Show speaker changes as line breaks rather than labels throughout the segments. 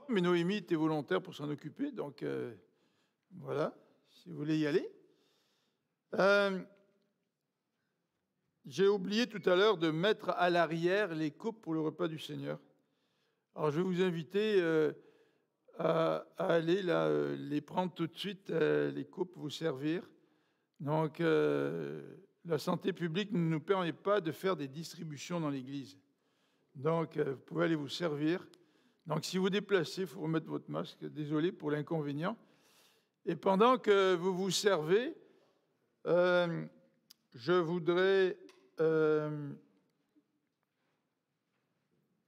mais Noémie était volontaire pour s'en occuper, donc voilà, si vous voulez y aller. J'ai oublié tout à l'heure de mettre à l'arrière les coupes pour le repas du Seigneur. Alors je vais vous inviter à aller là, les prendre tout de suite, les coupes, vous servir. Donc la santé publique ne nous permet pas de faire des distributions dans l'Église. Donc vous pouvez aller vous servir. Donc si vous déplacez, il faut remettre votre masque. Désolé pour l'inconvénient. Et pendant que vous vous servez, je voudrais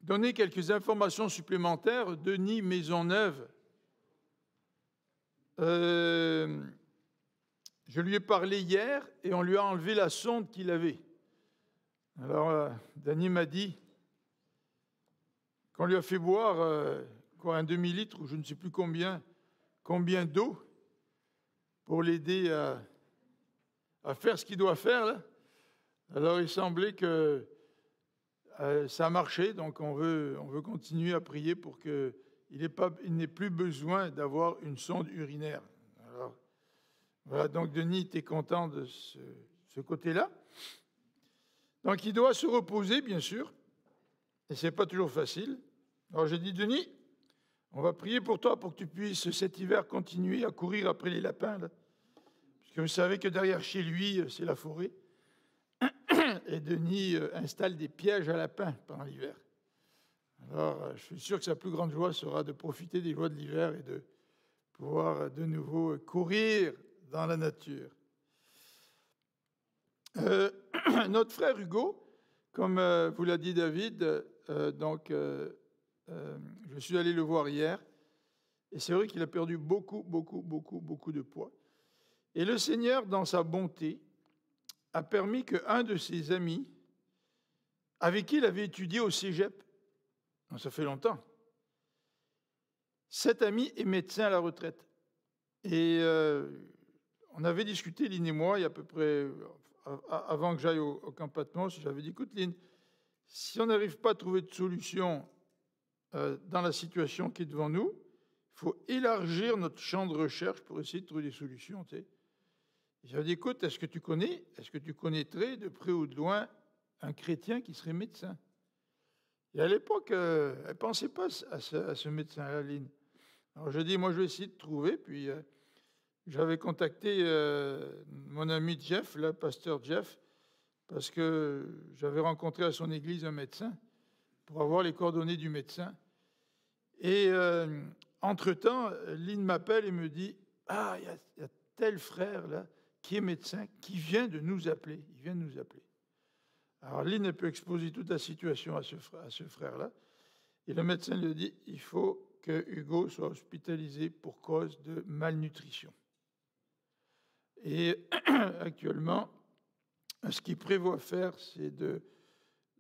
donner quelques informations supplémentaires. Denis Maisonneuve, je lui ai parlé hier et on lui a enlevé la sonde qu'il avait. Alors, Denis m'a dit qu'on lui a fait boire un demi-litre ou je ne sais plus combien d'eau pour l'aider à faire ce qu'il doit faire, là. Alors, il semblait que ça a marché, donc on veut continuer à prier pour qu'il n'ait plus besoin d'avoir une sonde urinaire. Alors, voilà, donc Denis était content de ce côté-là. Donc, il doit se reposer, bien sûr, et ce n'est pas toujours facile. Alors, j'ai dit, Denis, on va prier pour toi pour que tu puisses cet hiver continuer à courir après les lapins, là. Parce que vous savez que derrière chez lui, c'est la forêt. Et Denis installe des pièges à lapins pendant l'hiver. Alors, je suis sûr que sa plus grande joie sera de profiter des joies de l'hiver et de pouvoir de nouveau courir dans la nature. Notre frère Hugo, comme vous l'a dit David, je suis allé le voir hier, et c'est vrai qu'il a perdu beaucoup de poids. Et le Seigneur, dans sa bonté, a permis qu'un de ses amis, avec qui il avait étudié au cégep, ça fait longtemps, cet ami est médecin à la retraite. Et on avait discuté, Lynn et moi, il y a à peu près, avant que j'aille au camp Patmos, j'avais dit, écoute Lynn, si on n'arrive pas à trouver de solution dans la situation qui est devant nous, il faut élargir notre champ de recherche pour essayer de trouver des solutions, tu sais. J'avais dit, écoute, est-ce que tu connaîtrais de près ou de loin un chrétien qui serait médecin? Et à l'époque, elle ne pensait pas à ce médecin-là, Lynn. Alors je dis, moi je vais essayer de trouver, puis j'avais contacté mon ami Jeff, le pasteur Jeff, parce que j'avais rencontré à son église un médecin, pour avoir les coordonnées du médecin. Et entre-temps, Lynn m'appelle et me dit, ah, il y a tel frère là, qui est médecin, qui vient de nous appeler. Il vient de nous appeler. Alors, Lynn peut exposer toute la situation à ce frère-là. Et le médecin lui dit, il faut que Hugo soit hospitalisé pour cause de malnutrition. Et actuellement, ce qu'il prévoit faire, c'est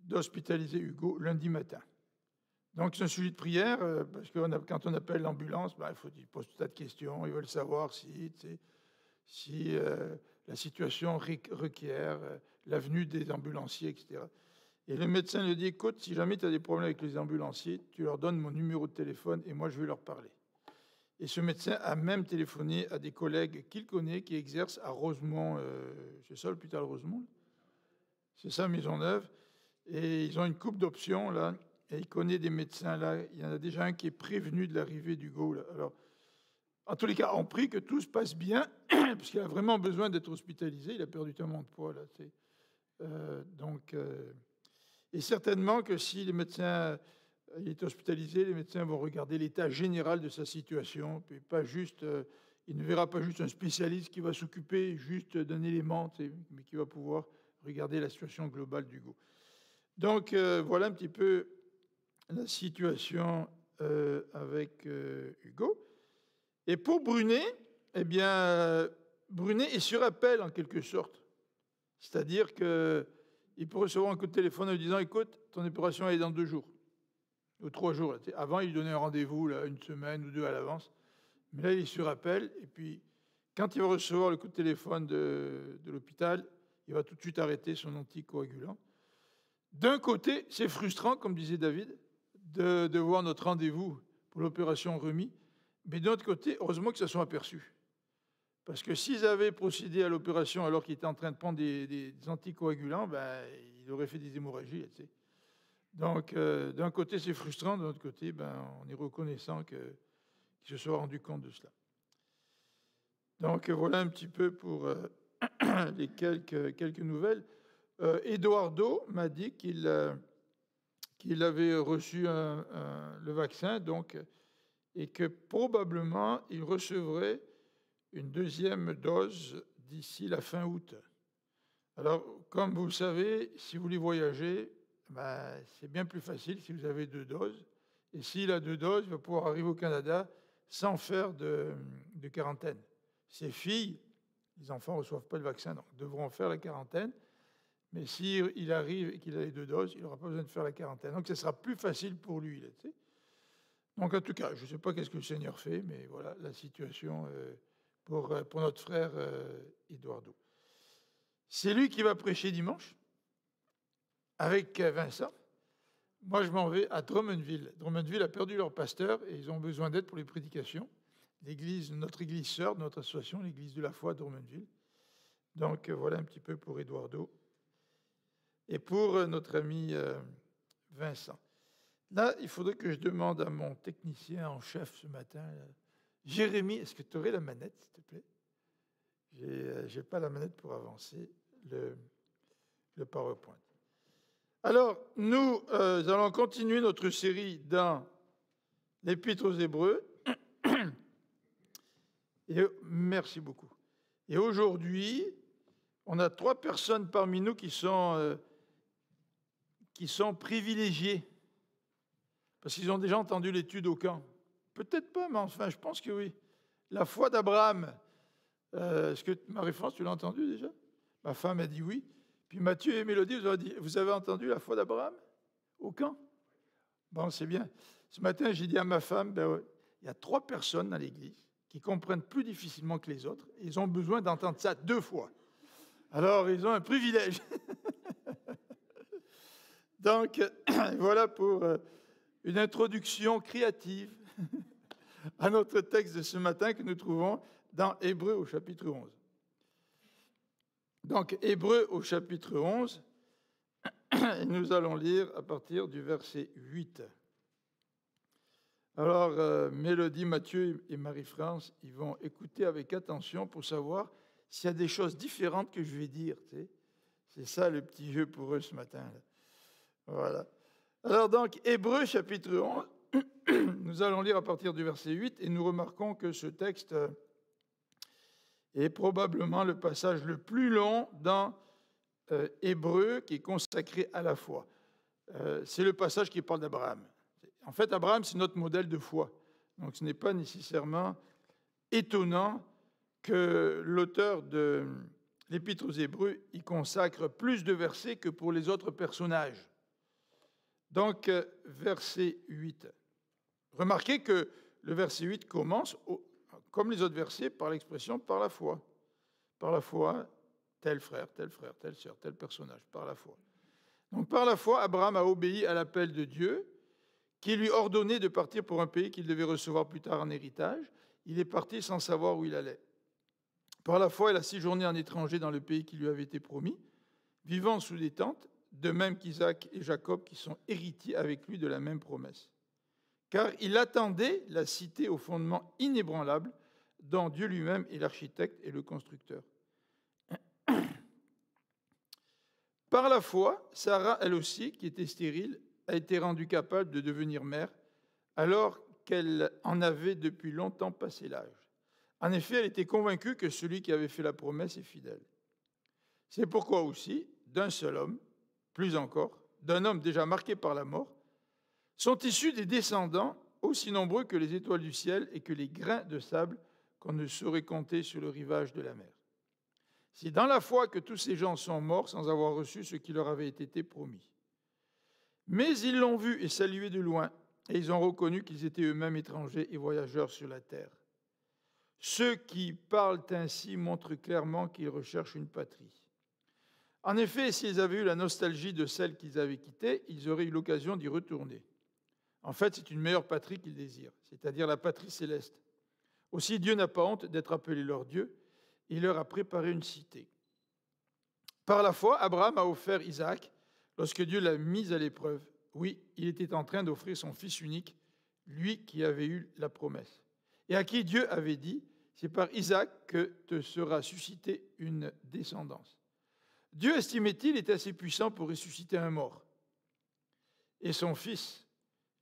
d'hospitaliser Hugo lundi matin. Donc, c'est un sujet de prière, parce que quand on appelle l'ambulance, il faut qu'il pose tout un tas de questions. Ils veulent savoir si la situation requiert la venue des ambulanciers, etc. Et le médecin lui dit, écoute, si jamais tu as des problèmes avec les ambulanciers, tu leur donnes mon numéro de téléphone et moi, je vais leur parler. Et ce médecin a même téléphoné à des collègues qu'il connaît, qui exercent à Rosemont, c'est ça l'hôpital Rosemont? C'est ça, Maisonneuve. Et ils ont une couple d'options, là, et il connaît des médecins, là. Il y en a déjà un qui est prévenu de l'arrivée d'Hugo, là. Alors, en tous les cas, on prie que tout se passe bien, parce qu'il a vraiment besoin d'être hospitalisé. Il a perdu tellement de poids, là. Et certainement que si les médecins, il est hospitalisé, les médecins vont regarder l'état général de sa situation, puis pas juste, il ne verra pas juste un spécialiste qui va s'occuper juste d'un élément, mais qui va pouvoir regarder la situation globale d'Hugo. Donc, voilà un petit peu la situation avec Hugo. Et pour Brunet, eh bien, Brunet est sur appel en quelque sorte. C'est-à-dire qu'il peut recevoir un coup de téléphone en lui disant, écoute, ton opération est dans 2 jours, ou 3 jours. Avant, il donnait un rendez-vous là, 1 semaine ou 2 à l'avance. Mais là, il est sur appel. Et puis, quand il va recevoir le coup de téléphone de l'hôpital, il va tout de suite arrêter son anticoagulant. D'un côté, c'est frustrant, comme disait David, de voir notre rendez-vous pour l'opération remis. Mais d'un autre côté, heureusement qu'ils se sont aperçus. Parce que s'ils avaient procédé à l'opération alors qu'ils étaient en train de prendre des anticoagulants, ben, ils auraient fait des hémorragies. Tu sais. Donc, d'un côté, c'est frustrant, de l'autre côté, ben, on est reconnaissant qu'ils se soient rendus compte de cela. Donc, voilà un petit peu pour les quelques nouvelles. Eduardo m'a dit qu'il avait reçu le vaccin, donc, et que probablement il recevrait une deuxième dose d'ici la fin août. Alors, comme vous le savez, si vous voulez voyager, ben, c'est bien plus facile si vous avez 2 doses. Et s'il a 2 doses, il va pouvoir arriver au Canada sans faire de quarantaine. Ces filles, les enfants ne reçoivent pas le vaccin, donc devront faire la quarantaine. Mais s'il arrive et qu'il a les 2 doses, il n'aura pas besoin de faire la quarantaine. Donc, ce sera plus facile pour lui. Là, tu sais. Donc, en tout cas, je ne sais pas qu'est-ce que le Seigneur fait, mais voilà la situation pour notre frère Eduardo. C'est lui qui va prêcher dimanche avec Vincent. Moi, je m'en vais à Drummondville. Drummondville a perdu leur pasteur et ils ont besoin d'aide pour les prédications. Notre église sœur, notre association, l'église de la foi à Drummondville. Donc, voilà un petit peu pour Eduardo. Et pour notre ami Vincent. Là, il faudrait que je demande à mon technicien en chef ce matin, Jérémy, est-ce que tu aurais la manette, s'il te plaît? Je n'ai pas la manette pour avancer le PowerPoint. Alors, nous allons continuer notre série dans l'Épître aux Hébreux. Et, merci beaucoup. Et aujourd'hui, on a 3 personnes parmi nous qui sont privilégiées, parce qu'ils ont déjà entendu l'étude au camp. Peut-être pas, mais enfin, je pense que oui. La foi d'Abraham. Est-ce que Marie-France, tu l'as entendu déjà? Ma femme a dit oui. Puis Mathieu et Mélodie, vous avez entendu la foi d'Abraham au camp? Bon, c'est bien. Ce matin, j'ai dit à ma femme, ben ouais, il y a 3 personnes dans l'église qui comprennent plus difficilement que les autres. Et ils ont besoin d'entendre ça 2 fois. Alors, ils ont un privilège. Donc, voilà pour une introduction créative à notre texte de ce matin que nous trouvons dans Hébreux au chapitre 11. Donc, Hébreux au chapitre 11, et nous allons lire à partir du verset 8. Alors, Mélodie, Mathieu et Marie-France, ils vont écouter avec attention pour savoir s'il y a des choses différentes que je vais dire. Tu sais. C'est ça le petit jeu pour eux ce matin. Là. Voilà. Alors donc, Hébreux chapitre 11, nous allons lire à partir du verset 8 et nous remarquons que ce texte est probablement le passage le plus long dans Hébreux qui est consacré à la foi. C'est le passage qui parle d'Abraham. En fait, Abraham, c'est notre modèle de foi. Donc ce n'est pas nécessairement étonnant que l'auteur de l'Épître aux Hébreux y consacre plus de versets que pour les autres personnages. Donc, verset 8. Remarquez que le verset 8 commence, comme les autres versets, par l'expression « par la foi ». Par la foi, tel frère, telle sœur, tel personnage, par la foi. Donc, par la foi, Abraham a obéi à l'appel de Dieu, qui lui ordonnait de partir pour un pays qu'il devait recevoir plus tard en héritage. Il est parti sans savoir où il allait. Par la foi, il a séjourné en étranger dans le pays qui lui avait été promis, vivant sous des tentes, de même qu'Isaac et Jacob, qui sont héritiers avec lui de la même promesse. Car il attendait la cité au fondement inébranlable, dont Dieu lui-même est l'architecte et le constructeur. Par la foi, Sarah, elle aussi, qui était stérile, a été rendue capable de devenir mère, alors qu'elle en avait depuis longtemps passé l'âge. En effet, elle était convaincue que celui qui avait fait la promesse est fidèle. C'est pourquoi aussi, d'un seul homme, plus encore, d'un homme déjà marqué par la mort, sont issus des descendants aussi nombreux que les étoiles du ciel et que les grains de sable qu'on ne saurait compter sur le rivage de la mer. C'est dans la foi que tous ces gens sont morts sans avoir reçu ce qui leur avait été promis. Mais ils l'ont vu et salué de loin, et ils ont reconnu qu'ils étaient eux-mêmes étrangers et voyageurs sur la terre. Ceux qui parlent ainsi montrent clairement qu'ils recherchent une patrie. En effet, s'ils avaient eu la nostalgie de celle qu'ils avaient quittée, ils auraient eu l'occasion d'y retourner. En fait, c'est une meilleure patrie qu'ils désirent, c'est-à-dire la patrie céleste. Aussi, Dieu n'a pas honte d'être appelé leur Dieu. Il leur a préparé une cité. Par la foi, Abraham a offert Isaac lorsque Dieu l'a mis à l'épreuve. Oui, il était en train d'offrir son fils unique, lui qui avait eu la promesse, et à qui Dieu avait dit, c'est par Isaac que te sera suscitée une descendance. Dieu, estimait-il, était assez puissant pour ressusciter un mort. Et son fils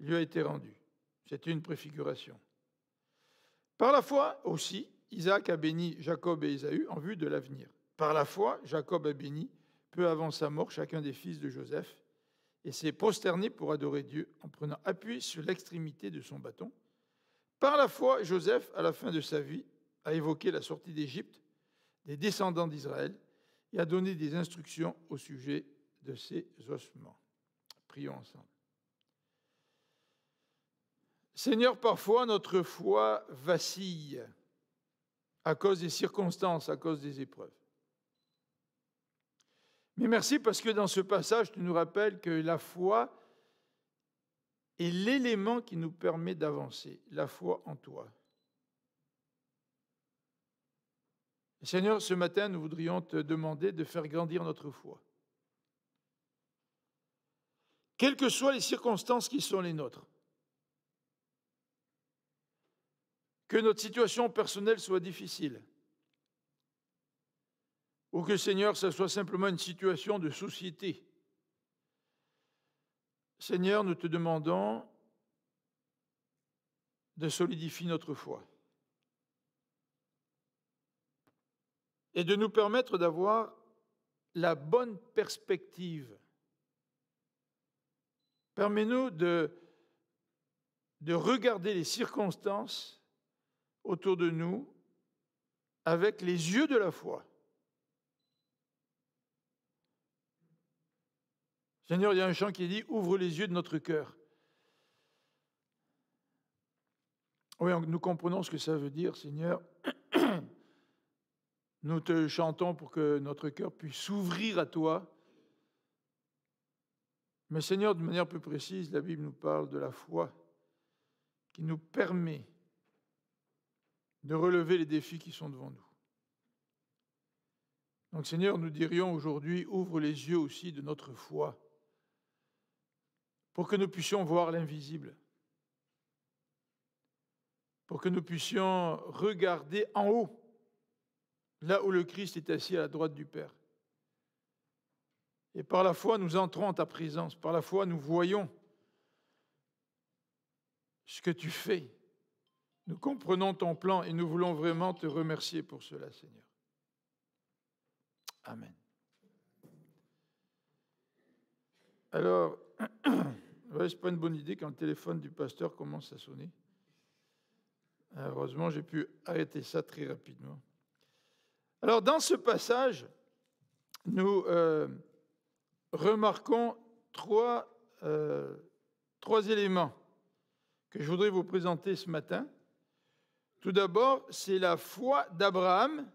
lui a été rendu. C'était une préfiguration. Par la foi aussi, Isaac a béni Jacob et Ésaü en vue de l'avenir. Par la foi, Jacob a béni, peu avant sa mort, chacun des fils de Joseph, et s'est prosterné pour adorer Dieu en prenant appui sur l'extrémité de son bâton. Par la foi, Joseph, à la fin de sa vie, a évoqué la sortie d'Égypte, des descendants d'Israël, et a donné des instructions au sujet de ses ossements. Prions ensemble. Seigneur, parfois notre foi vacille à cause des circonstances, à cause des épreuves. Mais merci parce que dans ce passage, tu nous rappelles que la foi est l'élément qui nous permet d'avancer, la foi en toi. Seigneur, ce matin, nous voudrions te demander de faire grandir notre foi. Quelles que soient les circonstances qui sont les nôtres, que notre situation personnelle soit difficile, ou que, Seigneur, ce soit simplement une situation de société. Seigneur, nous te demandons de solidifier notre foi et de nous permettre d'avoir la bonne perspective. Permets-nous de regarder les circonstances autour de nous avec les yeux de la foi. Seigneur, il y a un chant qui dit « Ouvre les yeux de notre cœur ». Oui, nous comprenons ce que ça veut dire, Seigneur. Nous te chantons pour que notre cœur puisse s'ouvrir à toi. Mais Seigneur, de manière plus précise, la Bible nous parle de la foi qui nous permet de relever les défis qui sont devant nous. Donc Seigneur, nous dirions aujourd'hui, ouvre les yeux aussi de notre foi pour que nous puissions voir l'invisible, pour que nous puissions regarder en haut, là où le Christ est assis à la droite du Père. Et par la foi, nous entrons en ta présence. Par la foi, nous voyons ce que tu fais. Nous comprenons ton plan et nous voulons vraiment te remercier pour cela, Seigneur. Amen. Alors, ce n'est pas une bonne idée quand le téléphone du pasteur commence à sonner. Heureusement, j'ai pu arrêter ça très rapidement. Alors, dans ce passage, nous remarquons trois éléments que je voudrais vous présenter ce matin. Tout d'abord, c'est la foi d'Abraham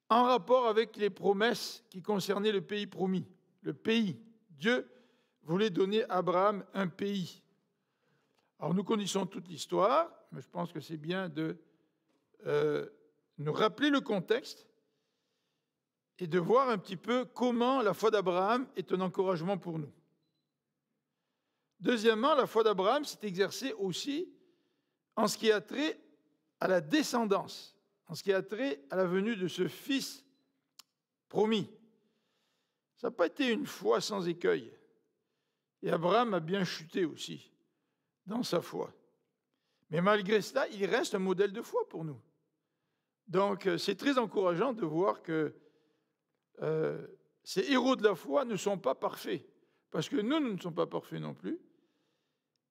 en rapport avec les promesses qui concernaient le pays promis. Le pays. Dieu voulait donner à Abraham un pays. Alors, nous connaissons toute l'histoire, mais je pense que c'est bien de nous rappeler le contexte et de voir un petit peu comment la foi d'Abraham est un encouragement pour nous. Deuxièmement, la foi d'Abraham s'est exercée aussi en ce qui a trait à la descendance, en ce qui a trait à la venue de ce fils promis. Ça n'a pas été une foi sans écueil. Et Abraham a bien chuté aussi dans sa foi. Mais malgré cela, il reste un modèle de foi pour nous. Donc, c'est très encourageant de voir que ces héros de la foi ne sont pas parfaits. Parce que nous ne sommes pas parfaits non plus.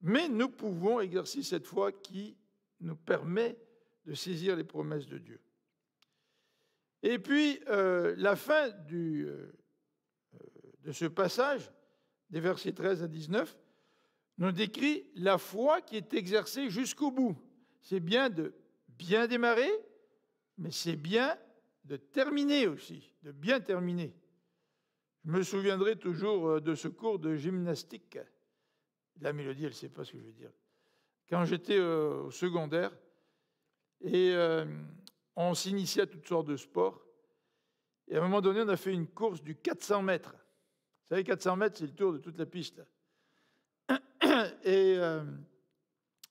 Mais nous pouvons exercer cette foi qui nous permet de saisir les promesses de Dieu. Et puis, la fin de ce passage, des versets 13 à 19, nous décrit la foi qui est exercée jusqu'au bout. C'est bien de bien démarrer, mais c'est bien de terminer aussi, de bien terminer. Je me souviendrai toujours de ce cours de gymnastique La Mélodie, elle ne sait pas ce que je veux dire. Quand j'étais au secondaire, et on s'initiait à toutes sortes de sports, et à un moment donné, on a fait une course du 400 mètres. Vous savez, 400 mètres, c'est le tour de toute la piste. Là. Et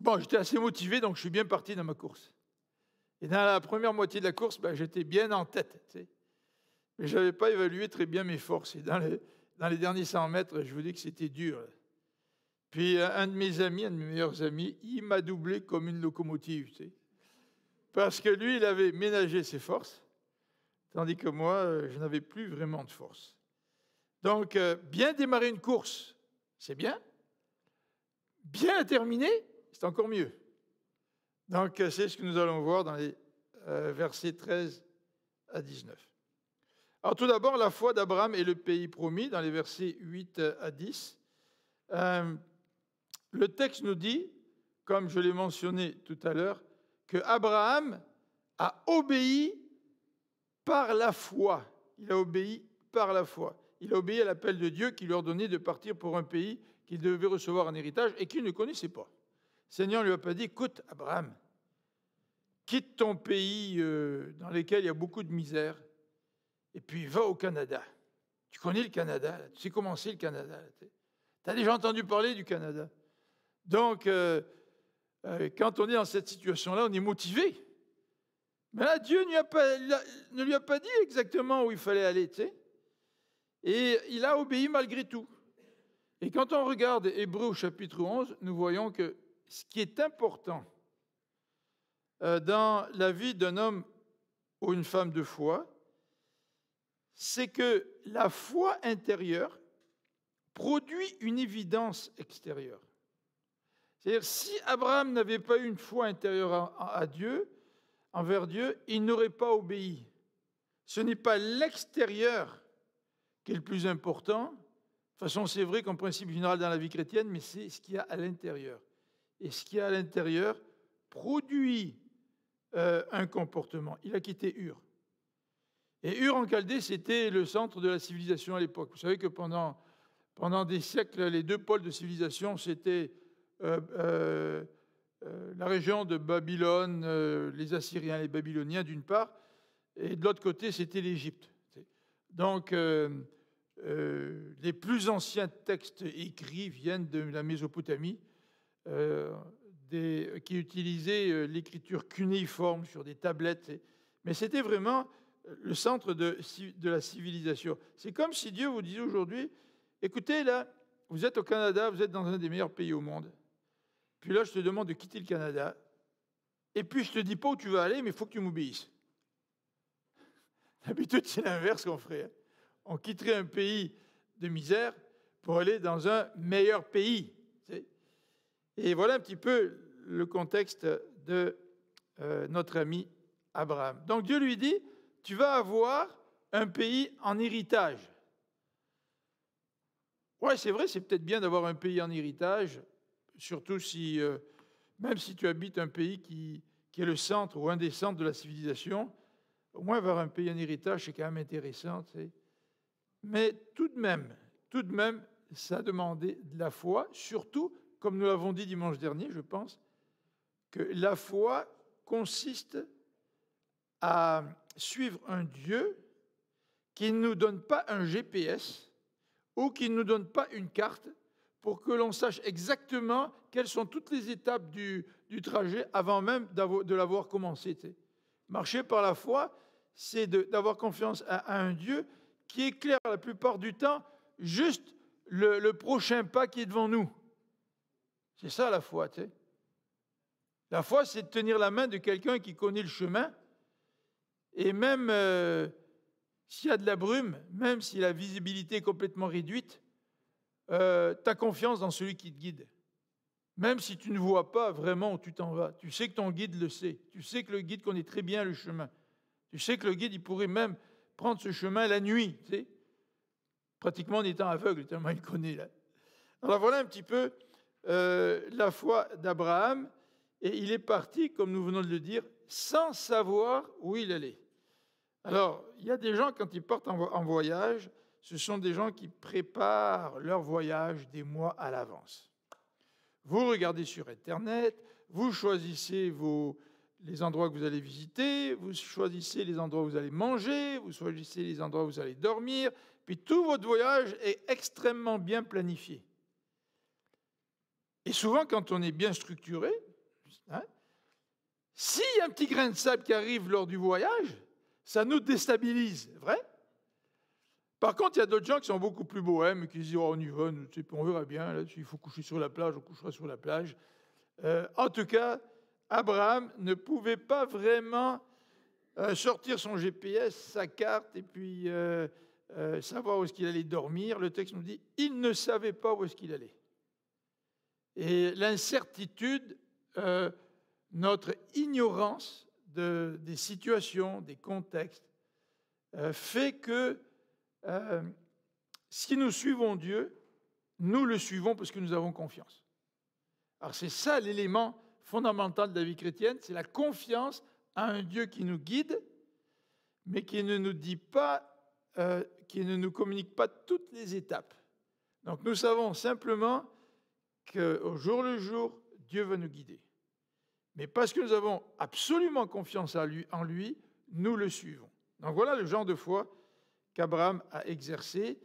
bon, j'étais assez motivé, donc je suis bien parti dans ma course. Et dans la première moitié de la course, j'étais bien en tête. Tu sais. Mais je n'avais pas évalué très bien mes forces. Et dans les derniers 100 mètres, je vous dis que c'était dur. Là. Puis un de mes amis, un de mes meilleurs amis, il m'a doublé comme une locomotive. Tu sais. Parce que lui, il avait ménagé ses forces, tandis que moi, je n'avais plus vraiment de force. Donc, bien démarrer une course, c'est bien. Bien la terminer, c'est encore mieux. Donc, c'est ce que nous allons voir dans les versets 13 à 19. Alors, tout d'abord, la foi d'Abraham et le pays promis, dans les versets 8 à 10. Le texte nous dit, comme je l'ai mentionné tout à l'heure, que Abraham a obéi par la foi. Il a obéi par la foi. Il a obéi à l'appel de Dieu qui lui ordonnait de partir pour un pays qu'il devait recevoir en héritage et qu'il ne connaissait pas. Le Seigneur ne lui a pas dit, écoute, Abraham, quitte ton pays dans lequel il y a beaucoup de misère et puis va au Canada. Tu connais le Canada, là. Tu sais comment c'est le Canada. Tu as déjà entendu parler du Canada. Donc, quand on est dans cette situation-là, on est motivé. Mais là, Dieu ne lui a pas dit exactement où il fallait aller. Tu sais. Et il a obéi malgré tout. Et quand on regarde Hébreux au chapitre 11, nous voyons que ce qui est important dans la vie d'un homme ou une femme de foi, c'est que la foi intérieure produit une évidence extérieure. C'est-à-dire, si Abraham n'avait pas eu une foi intérieure à Dieu, envers Dieu, il n'aurait pas obéi. Ce n'est pas l'extérieur qui est le plus important. De toute façon, c'est vrai qu'en principe général dans la vie chrétienne, mais c'est ce qu'il y a à l'intérieur. Et ce qu'il y a à l'intérieur produit un comportement. Il a quitté Ur. Et Ur en Chaldée, c'était le centre de la civilisation à l'époque. Vous savez que pendant des siècles, les deux pôles de civilisation, c'était la région de Babylone, les Assyriens, les Babyloniens d'une part, et de l'autre côté, c'était l'Égypte. Donc, les plus anciens textes écrits viennent de la Mésopotamie, qui utilisaient l'écriture cunéiforme sur des tablettes. Mais c'était vraiment le centre de la civilisation. C'est comme si Dieu vous disait aujourd'hui, écoutez, là, vous êtes au Canada, vous êtes dans un des meilleurs pays au monde. Puis là, je te demande de quitter le Canada. Et puis, je ne te dis pas où tu vas aller, mais il faut que tu m'obéisses. D'habitude, c'est l'inverse qu'on ferait. On quitterait un pays de misère pour aller dans un meilleur pays. Et voilà un petit peu le contexte de notre ami Abraham. Donc Dieu lui dit, tu vas avoir un pays en héritage. Ouais, c'est vrai, c'est peut-être bien d'avoir un pays en héritage, surtout si, même si tu habites un pays qui est le centre ou un des centres de la civilisation, au moins avoir un pays en héritage, c'est quand même intéressant. Tu sais. Mais tout de même, ça a demandé de la foi, surtout, comme nous l'avons dit dimanche dernier, je pense, que la foi consiste à suivre un Dieu qui ne nous donne pas un GPS ou qui ne nous donne pas une carte pour que l'on sache exactement quelles sont toutes les étapes du trajet avant même de l'avoir commencé. Tu sais. Marcher par la foi, c'est d'avoir confiance à un Dieu qui éclaire la plupart du temps juste le prochain pas qui est devant nous. C'est ça la foi, tu sais. La foi, c'est de tenir la main de quelqu'un qui connaît le chemin, et même s'il y a de la brume, même si la visibilité est complètement réduite, tu as confiance dans celui qui te guide. Même si tu ne vois pas vraiment où tu t'en vas, tu sais que ton guide le sait. Tu sais que le guide connaît très bien le chemin. Tu sais que le guide, il pourrait même prendre ce chemin la nuit, tu sais, pratiquement en étant aveugle, tellement il connaît. Là. Alors voilà un petit peu la foi d'Abraham. Et il est parti, comme nous venons de le dire, sans savoir où il allait. Alors, il y a des gens, quand ils partent en voyage, ce sont des gens qui préparent leur voyage des mois à l'avance. Vous regardez sur Internet, vous choisissez les endroits que vous allez visiter, vous choisissez les endroits où vous allez manger, vous choisissez les endroits où vous allez dormir, puis tout votre voyage est extrêmement bien planifié. Et souvent, quand on est bien structuré, hein, s'il y a un petit grain de sable qui arrive lors du voyage, ça nous déstabilise, vrai? Par contre, il y a d'autres gens qui sont beaucoup plus bohèmes, qui disent, oh, on y va, on verra bien, là, s'il faut coucher sur la plage, on couchera sur la plage. En tout cas, Abraham ne pouvait pas vraiment sortir son GPS, sa carte, et puis savoir où est-ce qu'il allait dormir. Le texte nous dit, il ne savait pas où est-ce qu'il allait. Et l'incertitude, notre ignorance des situations, des contextes, fait que si nous suivons Dieu, nous le suivons parce que nous avons confiance. Alors c'est ça l'élément fondamental de la vie chrétienne, c'est la confiance à un Dieu qui nous guide, mais qui ne nous dit pas, qui ne nous communique pas toutes les étapes. Donc nous savons simplement qu'au jour le jour, Dieu va nous guider. Mais parce que nous avons absolument confiance en lui, nous le suivons. Donc voilà le genre de foi qu'Abraham a exercé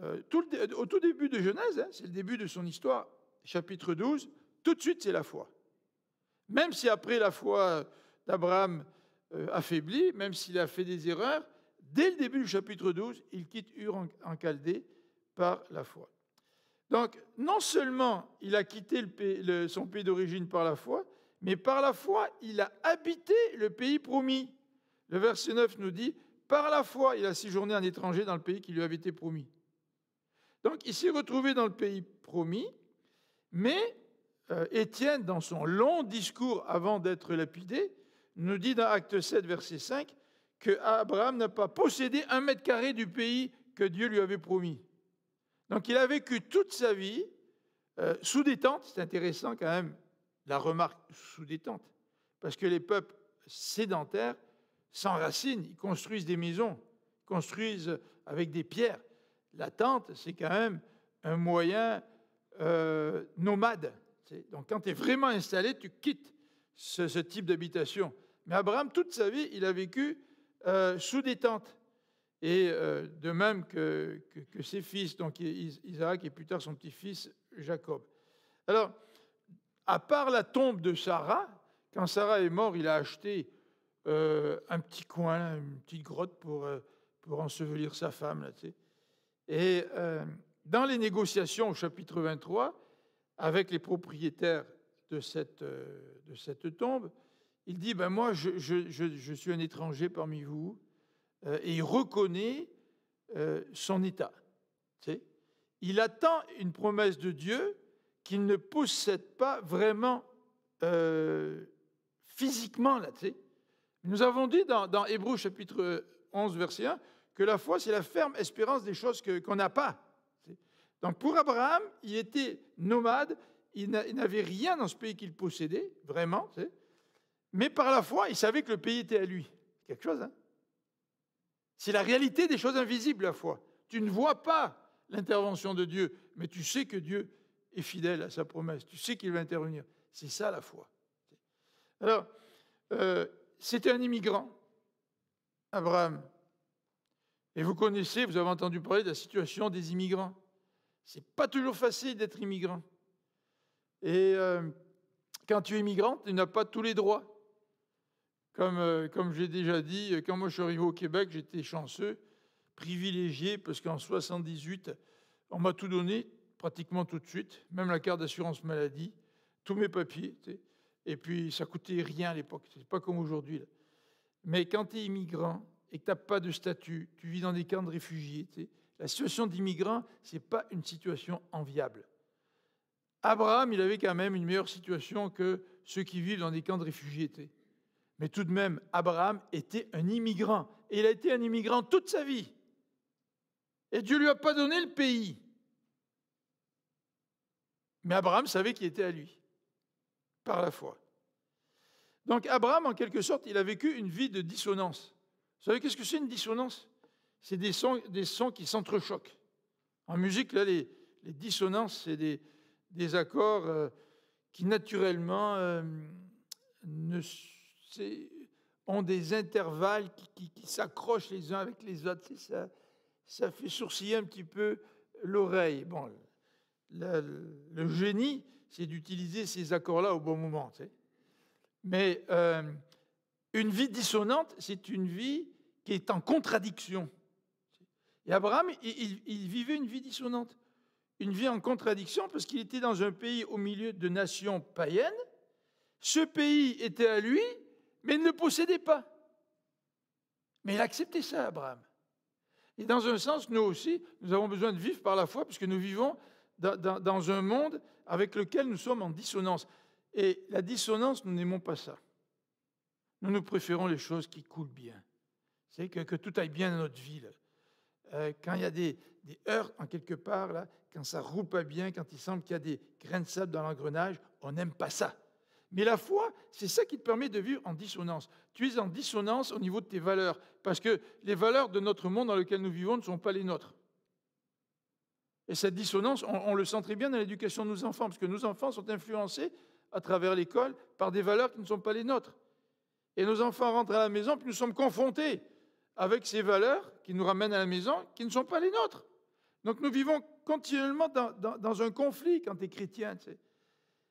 au tout début de Genèse, hein, c'est le début de son histoire, chapitre 12, tout de suite c'est la foi. Même si après la foi d'Abraham affaiblit, même s'il a fait des erreurs, dès le début du chapitre 12, il quitte Ur en Chaldée par la foi. Donc, non seulement il a quitté son pays d'origine par la foi, mais par la foi, il a habité le pays promis. Le verset 9 nous dit, par la foi, il a séjourné en étranger dans le pays qui lui avait été promis. Donc, il s'est retrouvé dans le pays promis, mais Étienne, dans son long discours avant d'être lapidé, nous dit dans Acte 7, verset 5, qu'Abraham n'a pas possédé 1 mètre carré du pays que Dieu lui avait promis. Donc il a vécu toute sa vie sous des tentes. C'est intéressant quand même la remarque sous des tentes, parce que les peuples sédentaires s'enracinent, ils construisent des maisons, ils construisent avec des pierres. La tente, c'est quand même un moyen nomade. Donc quand tu es vraiment installé, tu quittes ce type d'habitation. Mais Abraham, toute sa vie, il a vécu sous des tentes. Et de même que ses fils, donc Isaac et plus tard son petit-fils Jacob. Alors, à part la tombe de Sarah, quand Sarah est morte, il a acheté un petit coin, une petite grotte pour ensevelir sa femme. Là, tu sais. Et dans les négociations au chapitre 23, avec les propriétaires de cette tombe, il dit, ben moi, je suis un étranger parmi vous, et il reconnaît son état. Tu sais. Il attend une promesse de Dieu qu'il ne possède pas vraiment physiquement. Là, tu sais. Nous avons dit dans Hébreux chapitre 11, verset 1, que la foi, c'est la ferme espérance des choses qu'on n'a pas. Tu sais. Donc pour Abraham, il était nomade, il n'avait rien dans ce pays qu'il possédait, vraiment. Tu sais. Mais par la foi, il savait que le pays était à lui. Quelque chose, hein? C'est la réalité des choses invisibles, la foi. Tu ne vois pas l'intervention de Dieu, mais tu sais que Dieu est fidèle à sa promesse. Tu sais qu'il va intervenir. C'est ça, la foi. Alors, c'était un immigrant, Abraham. Et vous connaissez, vous avez entendu parler de la situation des immigrants. C'est pas toujours facile d'être immigrant. Et quand tu es immigrant, tu n'as pas tous les droits. Comme j'ai déjà dit, quand moi je suis arrivé au Québec, j'étais chanceux, privilégié, parce qu'en 78, on m'a tout donné, pratiquement tout de suite, même la carte d'assurance maladie, tous mes papiers. Tu sais. Et puis ça coûtait rien à l'époque, c'est pas comme aujourd'hui. Là. Mais quand tu es immigrant et que tu n'as pas de statut, tu vis dans des camps de réfugiés, tu sais, la situation d'immigrant, ce n'est pas une situation enviable. Abraham, il avait quand même une meilleure situation que ceux qui vivent dans des camps de réfugiés. Tu sais. Mais tout de même, Abraham était un immigrant. Et il a été un immigrant toute sa vie. Et Dieu ne lui a pas donné le pays. Mais Abraham savait qu'il était à lui, par la foi. Donc Abraham, en quelque sorte, il a vécu une vie de dissonance. Vous savez qu'est-ce que c'est une dissonance? C'est des sons qui s'entrechoquent. En musique, là, les dissonances, c'est des accords qui naturellement ont des intervalles qui s'accrochent les uns avec les autres. Ça fait sourciller un petit peu l'oreille. Bon, le génie, c'est d'utiliser ces accords-là au bon moment. Tu sais. Mais une vie dissonante, c'est une vie qui est en contradiction. Et Abraham, il vivait une vie dissonante. Une vie en contradiction parce qu'il était dans un pays au milieu de nations païennes. Ce pays était à lui, mais il ne le possédait pas. Mais il acceptait ça, Abraham. Et dans un sens, nous aussi, nous avons besoin de vivre par la foi puisque nous vivons dans un monde avec lequel nous sommes en dissonance. Et la dissonance, nous n'aimons pas ça. Nous préférons les choses qui coulent bien. C'est que tout aille bien dans notre vie. Quand il y a des heurts en quelque part, là, quand ça ne roule pas bien, quand il semble qu'il y a des grains de sable dans l'engrenage, on n'aime pas ça. Mais la foi, c'est ça qui te permet de vivre en dissonance. Tu es en dissonance au niveau de tes valeurs, parce que les valeurs de notre monde dans lequel nous vivons ne sont pas les nôtres. Et cette dissonance, on le sent très bien dans l'éducation de nos enfants, parce que nos enfants sont influencés à travers l'école par des valeurs qui ne sont pas les nôtres. Et nos enfants rentrent à la maison, puis nous sommes confrontés avec ces valeurs qui nous ramènent à la maison, qui ne sont pas les nôtres. Donc nous vivons continuellement dans un conflit quand tu es chrétien. Tu sais.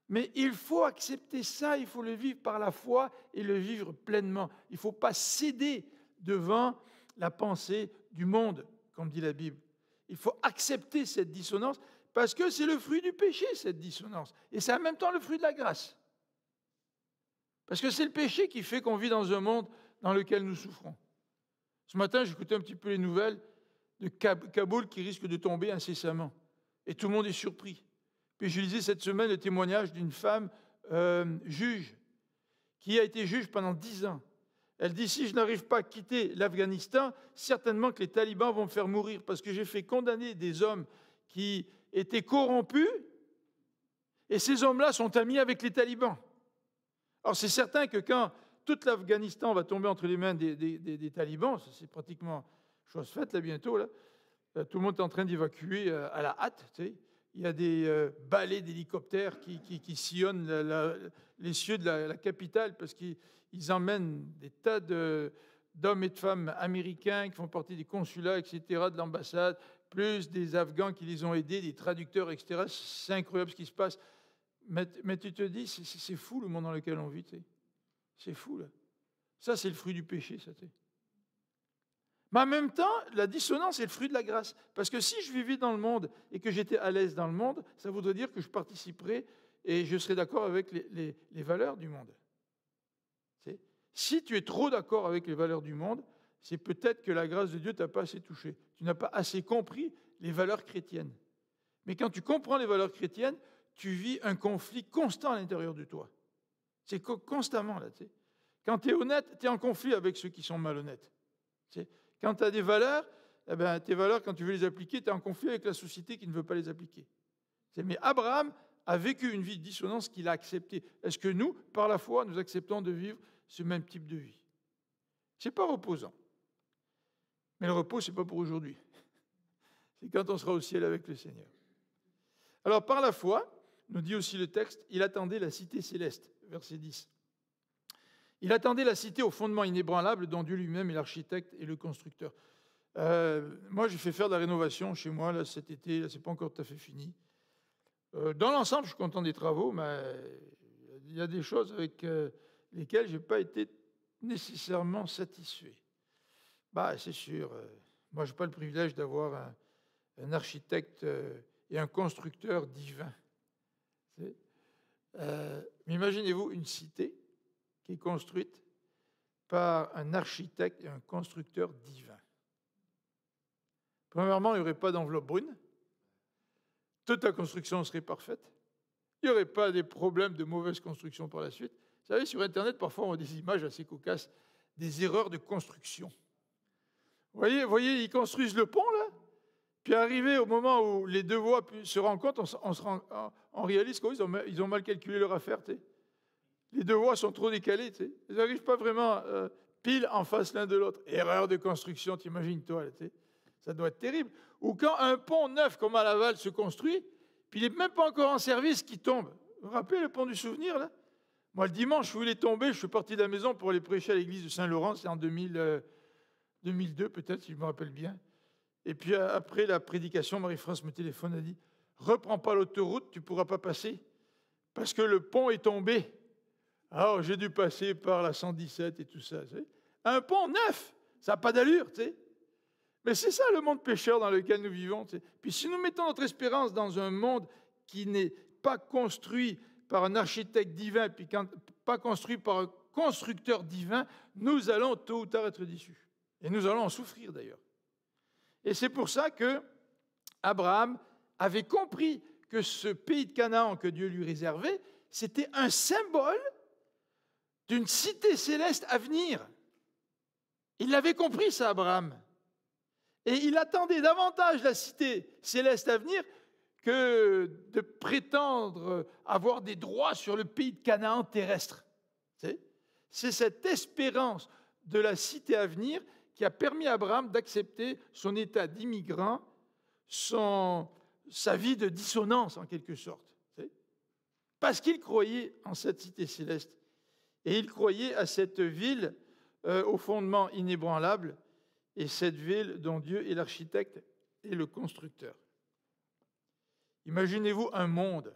Mais il faut accepter ça, il faut le vivre par la foi et le vivre pleinement. Il ne faut pas céder devant la pensée du monde, comme dit la Bible. Il faut accepter cette dissonance parce que c'est le fruit du péché, cette dissonance. Et c'est en même temps le fruit de la grâce. Parce que c'est le péché qui fait qu'on vit dans un monde dans lequel nous souffrons. Ce matin, j'écoutais un petit peu les nouvelles de Kaboul qui risque de tomber incessamment. Et tout le monde est surpris. Puis je lisais cette semaine le témoignage d'une femme juge qui a été juge pendant 10 ans. Elle dit, si je n'arrive pas à quitter l'Afghanistan, certainement que les talibans vont me faire mourir parce que j'ai fait condamner des hommes qui étaient corrompus et ces hommes-là sont amis avec les talibans. Alors c'est certain que quand tout l'Afghanistan va tomber entre les mains des talibans, c'est pratiquement chose faite là bientôt, là. Tout le monde est en train d'évacuer à la hâte. Tu sais. Il y a des balais d'hélicoptères qui sillonnent les cieux de la capitale parce qu'ils emmènent des tas d'hommes et de femmes américains qui font partie des consulats, etc., de l'ambassade, plus des Afghans qui les ont aidés, des traducteurs, etc. C'est incroyable ce qui se passe. Mais tu te dis, c'est fou le monde dans lequel on vit. Tu sais. C'est fou, là. Ça, c'est le fruit du péché, ça, tu sais. Mais en même temps, la dissonance est le fruit de la grâce. Parce que si je vivais dans le monde et que j'étais à l'aise dans le monde, ça voudrait dire que je participerais et je serais d'accord avec les valeurs du monde. Tu sais. Si tu es trop d'accord avec les valeurs du monde, c'est peut-être que la grâce de Dieu ne t'a pas assez touché. Tu n'as pas assez compris les valeurs chrétiennes. Mais quand tu comprends les valeurs chrétiennes, tu vis un conflit constant à l'intérieur de toi. C'est constamment, là. Tu sais. Quand tu es honnête, tu es en conflit avec ceux qui sont malhonnêtes. Tu sais. Quand tu as des valeurs, eh bien, tes valeurs, quand tu veux les appliquer, tu es en conflit avec la société qui ne veut pas les appliquer. Mais Abraham a vécu une vie de dissonance qu'il a acceptée. Est-ce que nous, par la foi, nous acceptons de vivre ce même type de vie? Ce n'est pas reposant. Mais le repos, ce n'est pas pour aujourd'hui. C'est quand on sera au ciel avec le Seigneur. Alors, par la foi, nous dit aussi le texte, il attendait la cité céleste, verset 10. Il attendait la cité au fondement inébranlable dont Dieu lui-même est l'architecte et le constructeur. Moi, j'ai fait faire de la rénovation chez moi là, cet été. Là, c'est pas encore tout à fait fini. Dans l'ensemble, je suis content des travaux, mais il y a des choses avec lesquelles je n'ai pas été nécessairement satisfait. Bah, c'est sûr. Moi, je n'ai pas le privilège d'avoir un architecte et un constructeur divin. Mais imaginez-vous une cité qui est construite par un architecte et un constructeur divin. Premièrement, il n'y aurait pas d'enveloppe brune. Toute la construction serait parfaite. Il n'y aurait pas des problèmes de mauvaise construction par la suite. Vous savez, sur Internet, parfois, on voit des images assez cocasses, des erreurs de construction. Vous voyez, ils construisent le pont, là, puis arrivé au moment où les deux voies se rencontrent, on réalise qu'ils ont mal calculé leur affaire, tu sais. Les deux voies sont trop décalées, tu sais. Ils n'arrivent pas vraiment pile en face l'un de l'autre. Erreur de construction, t'imagines-toi, tu sais. Ça doit être terrible. Ou quand un pont neuf comme à Laval se construit, puis il n'est même pas encore en service, qui tombe. Vous vous rappelez le pont du souvenir, là? Moi, le dimanche où il est tombé, je suis parti de la maison pour aller prêcher à l'église de Saint-Laurent, c'est en 2002 peut-être, si je me rappelle bien. Et puis après la prédication, Marie-France me téléphone, elle dit « Reprends pas l'autoroute, tu ne pourras pas passer, parce que le pont est tombé. » Alors j'ai dû passer par la 117 et tout ça. Tu sais. Un pont neuf, ça n'a pas d'allure, tu sais. Mais c'est ça le monde pécheur dans lequel nous vivons. Tu sais. Puis si nous mettons notre espérance dans un monde qui n'est pas construit par un architecte divin, puis pas construit par un constructeur divin, nous allons tôt ou tard être déçus. Et nous allons en souffrir d'ailleurs. Et c'est pour ça que Abraham avait compris que ce pays de Canaan que Dieu lui réservait, c'était un symbole d'une cité céleste à venir. Il l'avait compris, ça, Abraham. Et il attendait davantage la cité céleste à venir que de prétendre avoir des droits sur le pays de Canaan terrestre. C'est cette espérance de la cité à venir qui a permis à Abraham d'accepter son état d'immigrant, sa vie de dissonance en quelque sorte. Parce qu'il croyait en cette cité céleste. Et il croyait à cette ville au fondement inébranlable, et cette ville dont Dieu est l'architecte et le constructeur. Imaginez-vous un monde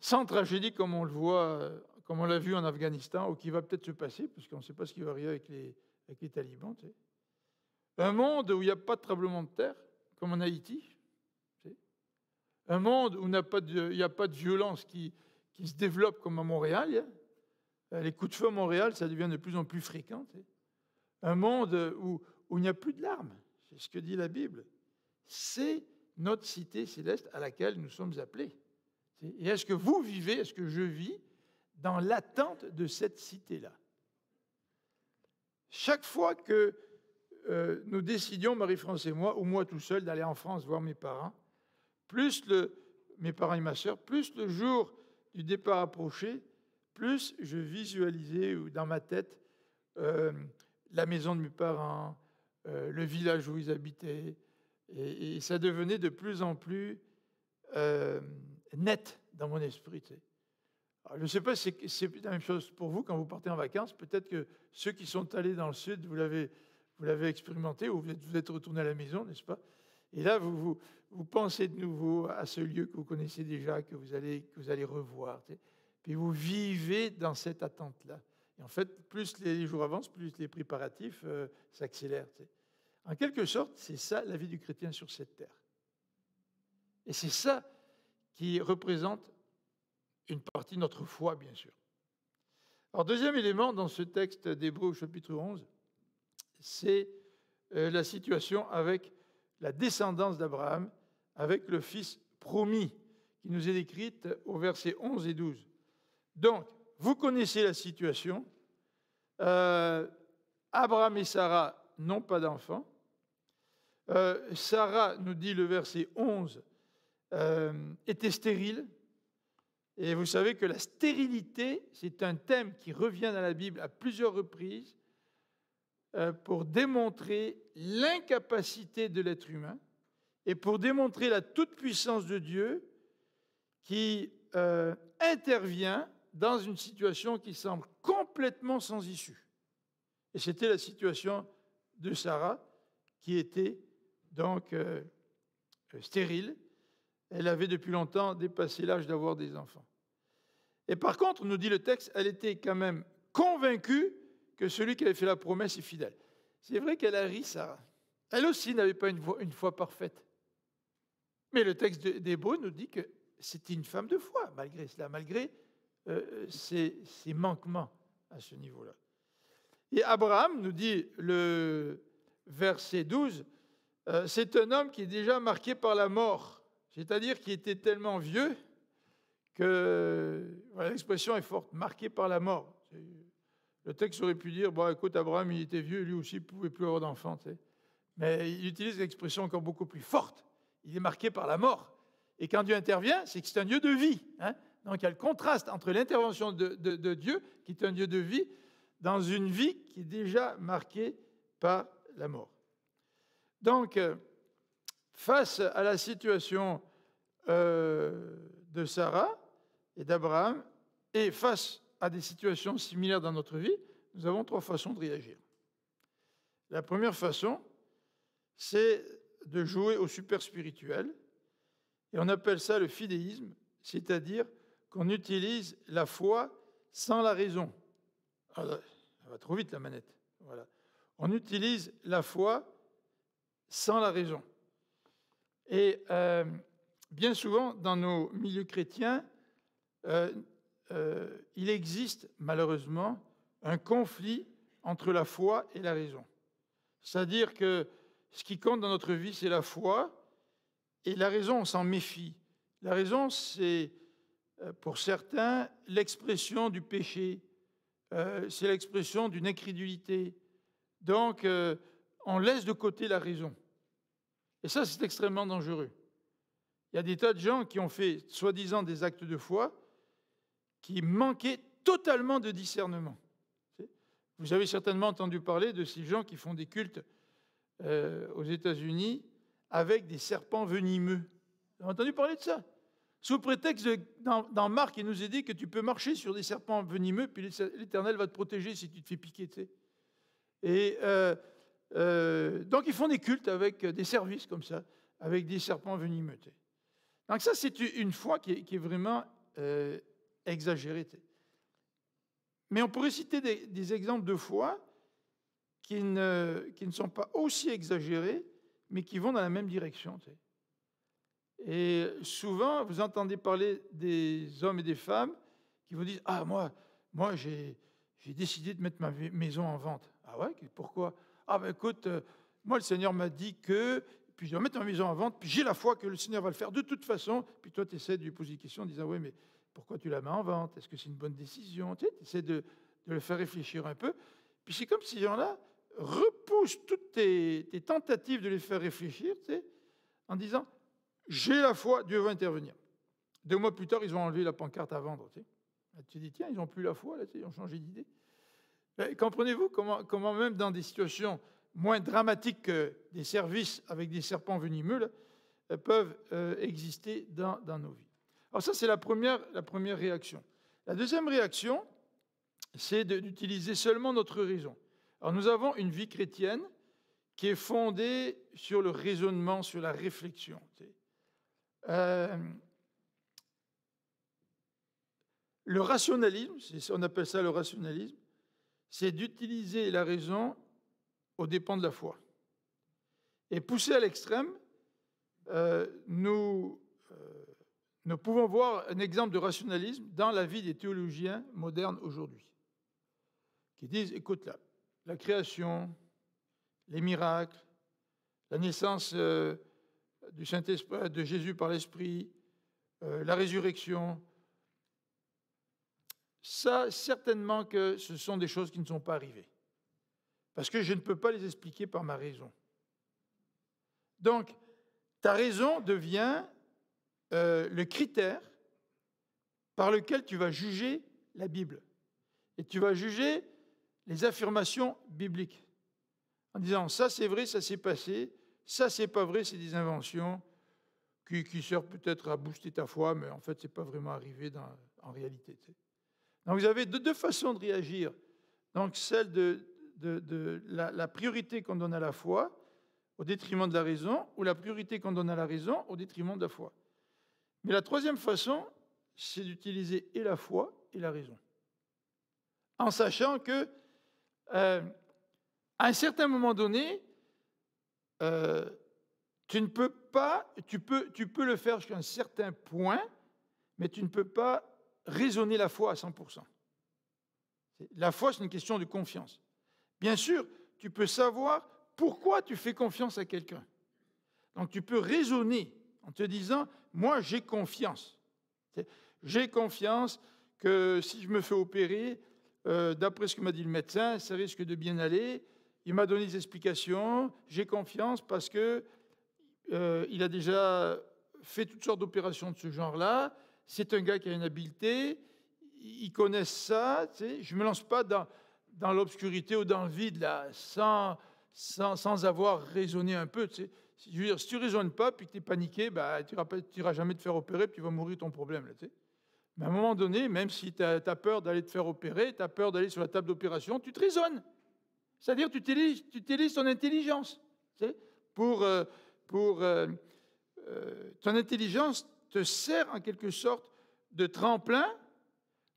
sans tragédie comme on le voit, comme on l'a vu en Afghanistan, ou qui va peut-être se passer, parce qu'on ne sait pas ce qui va arriver avec les talibans. Tu sais. Un monde où il n'y a pas de tremblement de terre, comme en Haïti. Tu sais. Un monde où il n'y a pas de violence qui se développe comme à Montréal. Les coups de feu à Montréal, ça devient de plus en plus fréquent. Tu sais. Un monde où il n'y a plus de larmes. C'est ce que dit la Bible. C'est notre cité céleste à laquelle nous sommes appelés. Et est-ce que vous vivez, est-ce que je vis dans l'attente de cette cité-là? Chaque fois que nous décidions, Marie-France et moi, ou moi tout seul, d'aller en France voir mes parents, mes parents et ma sœur, plus le jour du départ approchait, plus je visualisais dans ma tête la maison de mes parents, le village où ils habitaient, et ça devenait de plus en plus net dans mon esprit. Tu sais. Alors, je ne sais pas si c'est la même chose pour vous quand vous partez en vacances. Peut-être que ceux qui sont allés dans le sud, vous l'avez expérimenté, ou vous êtes retourné à la maison, n'est-ce pas? Et là, vous pensez de nouveau à ce lieu que vous connaissez déjà, que vous allez revoir. Tu sais. Puis vous vivez dans cette attente-là. Et en fait, plus les jours avancent, plus les préparatifs s'accélèrent. Tu sais. En quelque sorte, c'est ça la vie du chrétien sur cette terre. Et c'est ça qui représente une partie de notre foi, bien sûr. Alors, deuxième élément dans ce texte d'Hébreux, chapitre 11, c'est la situation avec la descendance d'Abraham, avec le fils promis, qui nous est décrite au verset 11 et 12. Donc, vous connaissez la situation. Abraham et Sarah n'ont pas d'enfants. Sarah, nous dit le verset 11, était stérile. Et vous savez que la stérilité, c'est un thème qui revient dans la Bible à plusieurs reprises pour démontrer l'incapacité de l'être humain et pour démontrer la toute-puissance de Dieu qui intervient dans une situation qui semble complètement sans issue. Et c'était la situation de Sarah qui était donc stérile. Elle avait depuis longtemps dépassé l'âge d'avoir des enfants. Et par contre, nous dit le texte, elle était quand même convaincue que celui qui avait fait la promesse est fidèle. C'est vrai qu'elle a ri, Sarah. Elle aussi n'avait pas une foi parfaite. Mais le texte d'Hébreux nous dit que c'était une femme de foi, malgré cela, malgré ses manquements à ce niveau-là. Et Abraham, nous dit le verset 12, c'est un homme qui est déjà marqué par la mort, c'est-à-dire qui était tellement vieux que, voilà, l'expression est forte, marqué par la mort. Le texte aurait pu dire, bon, écoute, Abraham, il était vieux, lui aussi, il ne pouvait plus avoir d'enfants. Tu sais. Mais il utilise l'expression encore beaucoup plus forte. Il est marqué par la mort. Et quand Dieu intervient, c'est que c'est un Dieu de vie. Hein. Donc il y a le contraste entre l'intervention de Dieu, qui est un Dieu de vie, dans une vie qui est déjà marquée par la mort. Donc, face à la situation de Sarah et d'Abraham, et face à des situations similaires dans notre vie, nous avons 3 façons de réagir. La première façon, c'est de jouer au super spirituel, et on appelle ça le fidéisme, c'est-à-dire qu'on utilise la foi sans la raison. Alors, ça va trop vite la manette. Voilà. On utilise la foi sans la raison. Et bien souvent, dans nos milieux chrétiens, il existe malheureusement un conflit entre la foi et la raison. C'est-à-dire que ce qui compte dans notre vie, c'est la foi, et la raison, on s'en méfie. La raison, c'est, pour certains, l'expression du péché, c'est l'expression d'une incrédulité. Donc, on laisse de côté la raison. Et ça, c'est extrêmement dangereux. Il y a des tas de gens qui ont fait, soi-disant, des actes de foi qui manquaient totalement de discernement. Vous avez certainement entendu parler de ces gens qui font des cultes aux États-Unis avec des serpents venimeux. Vous avez entendu parler de ça? Sous prétexte, dans Marc, il nous est dit que tu peux marcher sur des serpents venimeux, puis l'Éternel va te protéger si tu te fais piquer. Tu sais. Et donc, ils font des cultes avec des services comme ça, avec des serpents venimeux. Tu sais. Donc ça, c'est une foi qui est vraiment exagérée. Tu sais. Mais on pourrait citer des exemples de foi qui ne sont pas aussi exagérés, mais qui vont dans la même direction. Tu sais. Et souvent, vous entendez parler des hommes et des femmes qui vous disent « Ah, moi j'ai décidé de mettre ma maison en vente. » Ah ouais, pourquoi? Ah ben écoute, moi le Seigneur m'a dit que, puis je dois mettre ma maison en vente, puis j'ai la foi que le Seigneur va le faire de toute façon. Puis toi, tu essaies de lui poser des questions en disant « Oui, mais pourquoi tu la mets en vente? Est-ce que c'est une bonne décision? » Tu essaies de le faire réfléchir un peu. Puis c'est comme si ces gens-là repoussent toutes tes tentatives de les faire réfléchir, tu sais, en disant « J'ai la foi, Dieu va intervenir. » 2 mois plus tard, ils ont enlevé la pancarte à vendre. Tu sais. Tu dis, tiens, ils n'ont plus la foi, là, tu sais, ils ont changé d'idée. Comprenez-vous comment même dans des situations moins dramatiques que des services avec des serpents venimeux là, peuvent exister dans nos vies. Alors ça, c'est la première réaction. La deuxième réaction, c'est d'utiliser seulement notre raison. Alors nous avons une vie chrétienne qui est fondée sur le raisonnement, sur la réflexion. Tu sais. Le rationalisme, on appelle ça le rationalisme, c'est d'utiliser la raison aux dépens de la foi. Et poussé à l'extrême, nous pouvons voir un exemple de rationalisme dans la vie des théologiens modernes aujourd'hui, qui disent, écoute là, la création, les miracles, la naissance du Saint-Esprit, de Jésus par l'Esprit, la résurrection, ça, certainement que ce sont des choses qui ne sont pas arrivées. Parce que je ne peux pas les expliquer par ma raison. Donc, ta raison devient le critère par lequel tu vas juger la Bible. Et tu vas juger les affirmations bibliques. En disant, ça c'est vrai, ça s'est passé, ça c'est pas vrai, c'est des inventions qui servent peut-être à booster ta foi, mais en fait, c'est pas vraiment arrivé en réalité. Tu sais. Donc, vous avez deux façons de réagir. Donc, celle de la priorité qu'on donne à la foi au détriment de la raison, ou la priorité qu'on donne à la raison au détriment de la foi. Mais la troisième façon, c'est d'utiliser et la foi et la raison. En sachant que, à un certain moment donné, tu ne peux pas, tu peux le faire jusqu'à un certain point, mais tu ne peux pas raisonner la foi à 100%. La foi, c'est une question de confiance. Bien sûr, tu peux savoir pourquoi tu fais confiance à quelqu'un. Donc, tu peux raisonner en te disant, moi, j'ai confiance. J'ai confiance que si je me fais opérer, d'après ce que m'a dit le médecin, ça risque de bien aller. Il m'a donné des explications. J'ai confiance parce que il a déjà fait toutes sortes d'opérations de ce genre-là. C'est un gars qui a une habileté. Ils connaissent ça. Tu sais. Je ne me lance pas dans l'obscurité ou dans le vide là, sans sans avoir raisonné un peu. Tu sais. Je veux dire, si tu ne raisonnes pas, puis que tu es paniqué, tu n'iras jamais te faire opérer, puis tu vas mourir ton problème. Là, tu sais. Mais à un moment donné, même si tu as peur d'aller te faire opérer, tu as peur d'aller sur la table d'opération, tu te raisonnes. C'est-à-dire tu utilises ton intelligence. Tu sais, ton intelligence te sert en quelque sorte de tremplin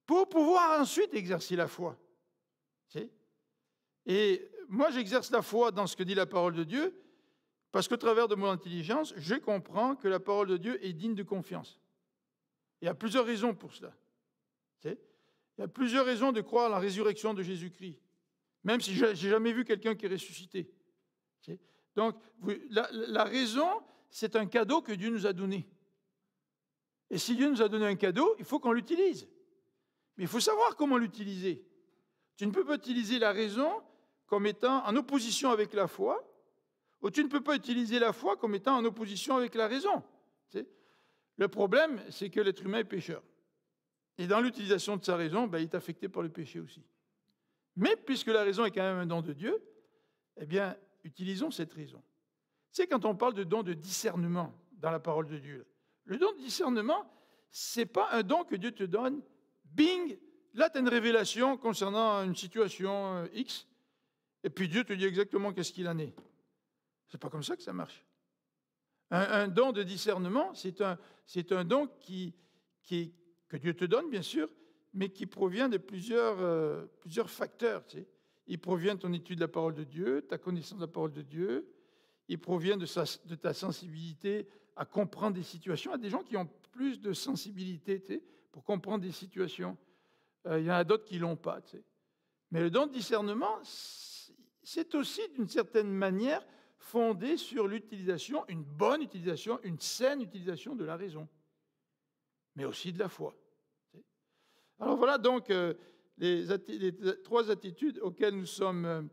pour pouvoir ensuite exercer la foi. Tu sais. Et moi, j'exerce la foi dans ce que dit la parole de Dieu, parce qu'au travers de mon intelligence, je comprends que la parole de Dieu est digne de confiance. Il y a plusieurs raisons pour cela. Tu sais. Il y a plusieurs raisons de croire à la résurrection de Jésus-Christ, même si je n'ai jamais vu quelqu'un qui est ressuscité. Tu sais. Donc, la raison, c'est un cadeau que Dieu nous a donné. Et si Dieu nous a donné un cadeau, il faut qu'on l'utilise. Mais il faut savoir comment l'utiliser. Tu ne peux pas utiliser la raison comme étant en opposition avec la foi, ou tu ne peux pas utiliser la foi comme étant en opposition avec la raison. Tu sais. Le problème, c'est que l'être humain est pécheur. Et dans l'utilisation de sa raison, il est affecté par le péché aussi. Mais puisque la raison est quand même un don de Dieu, eh bien, utilisons cette raison. Tu sais, quand on parle de don de discernement dans la parole de Dieu, le don de discernement, ce n'est pas un don que Dieu te donne, bing, là tu as une révélation concernant une situation X, et puis Dieu te dit exactement qu'est-ce qu'il en est. C'est pas comme ça que ça marche. Un don de discernement, c'est un don que Dieu te donne, bien sûr, mais qui provient de plusieurs facteurs. Tu sais. Il provient de ton étude de la parole de Dieu, ta connaissance de la parole de Dieu, il provient de ta sensibilité à comprendre des situations. Il y a des gens qui ont plus de sensibilité, tu sais, pour comprendre des situations. Il y en a d'autres qui ne l'ont pas. Tu sais. Mais le don de discernement, c'est aussi, d'une certaine manière, fondé sur l'utilisation, une bonne utilisation, une saine utilisation de la raison, mais aussi de la foi. Alors voilà donc les trois attitudes auxquelles nous sommes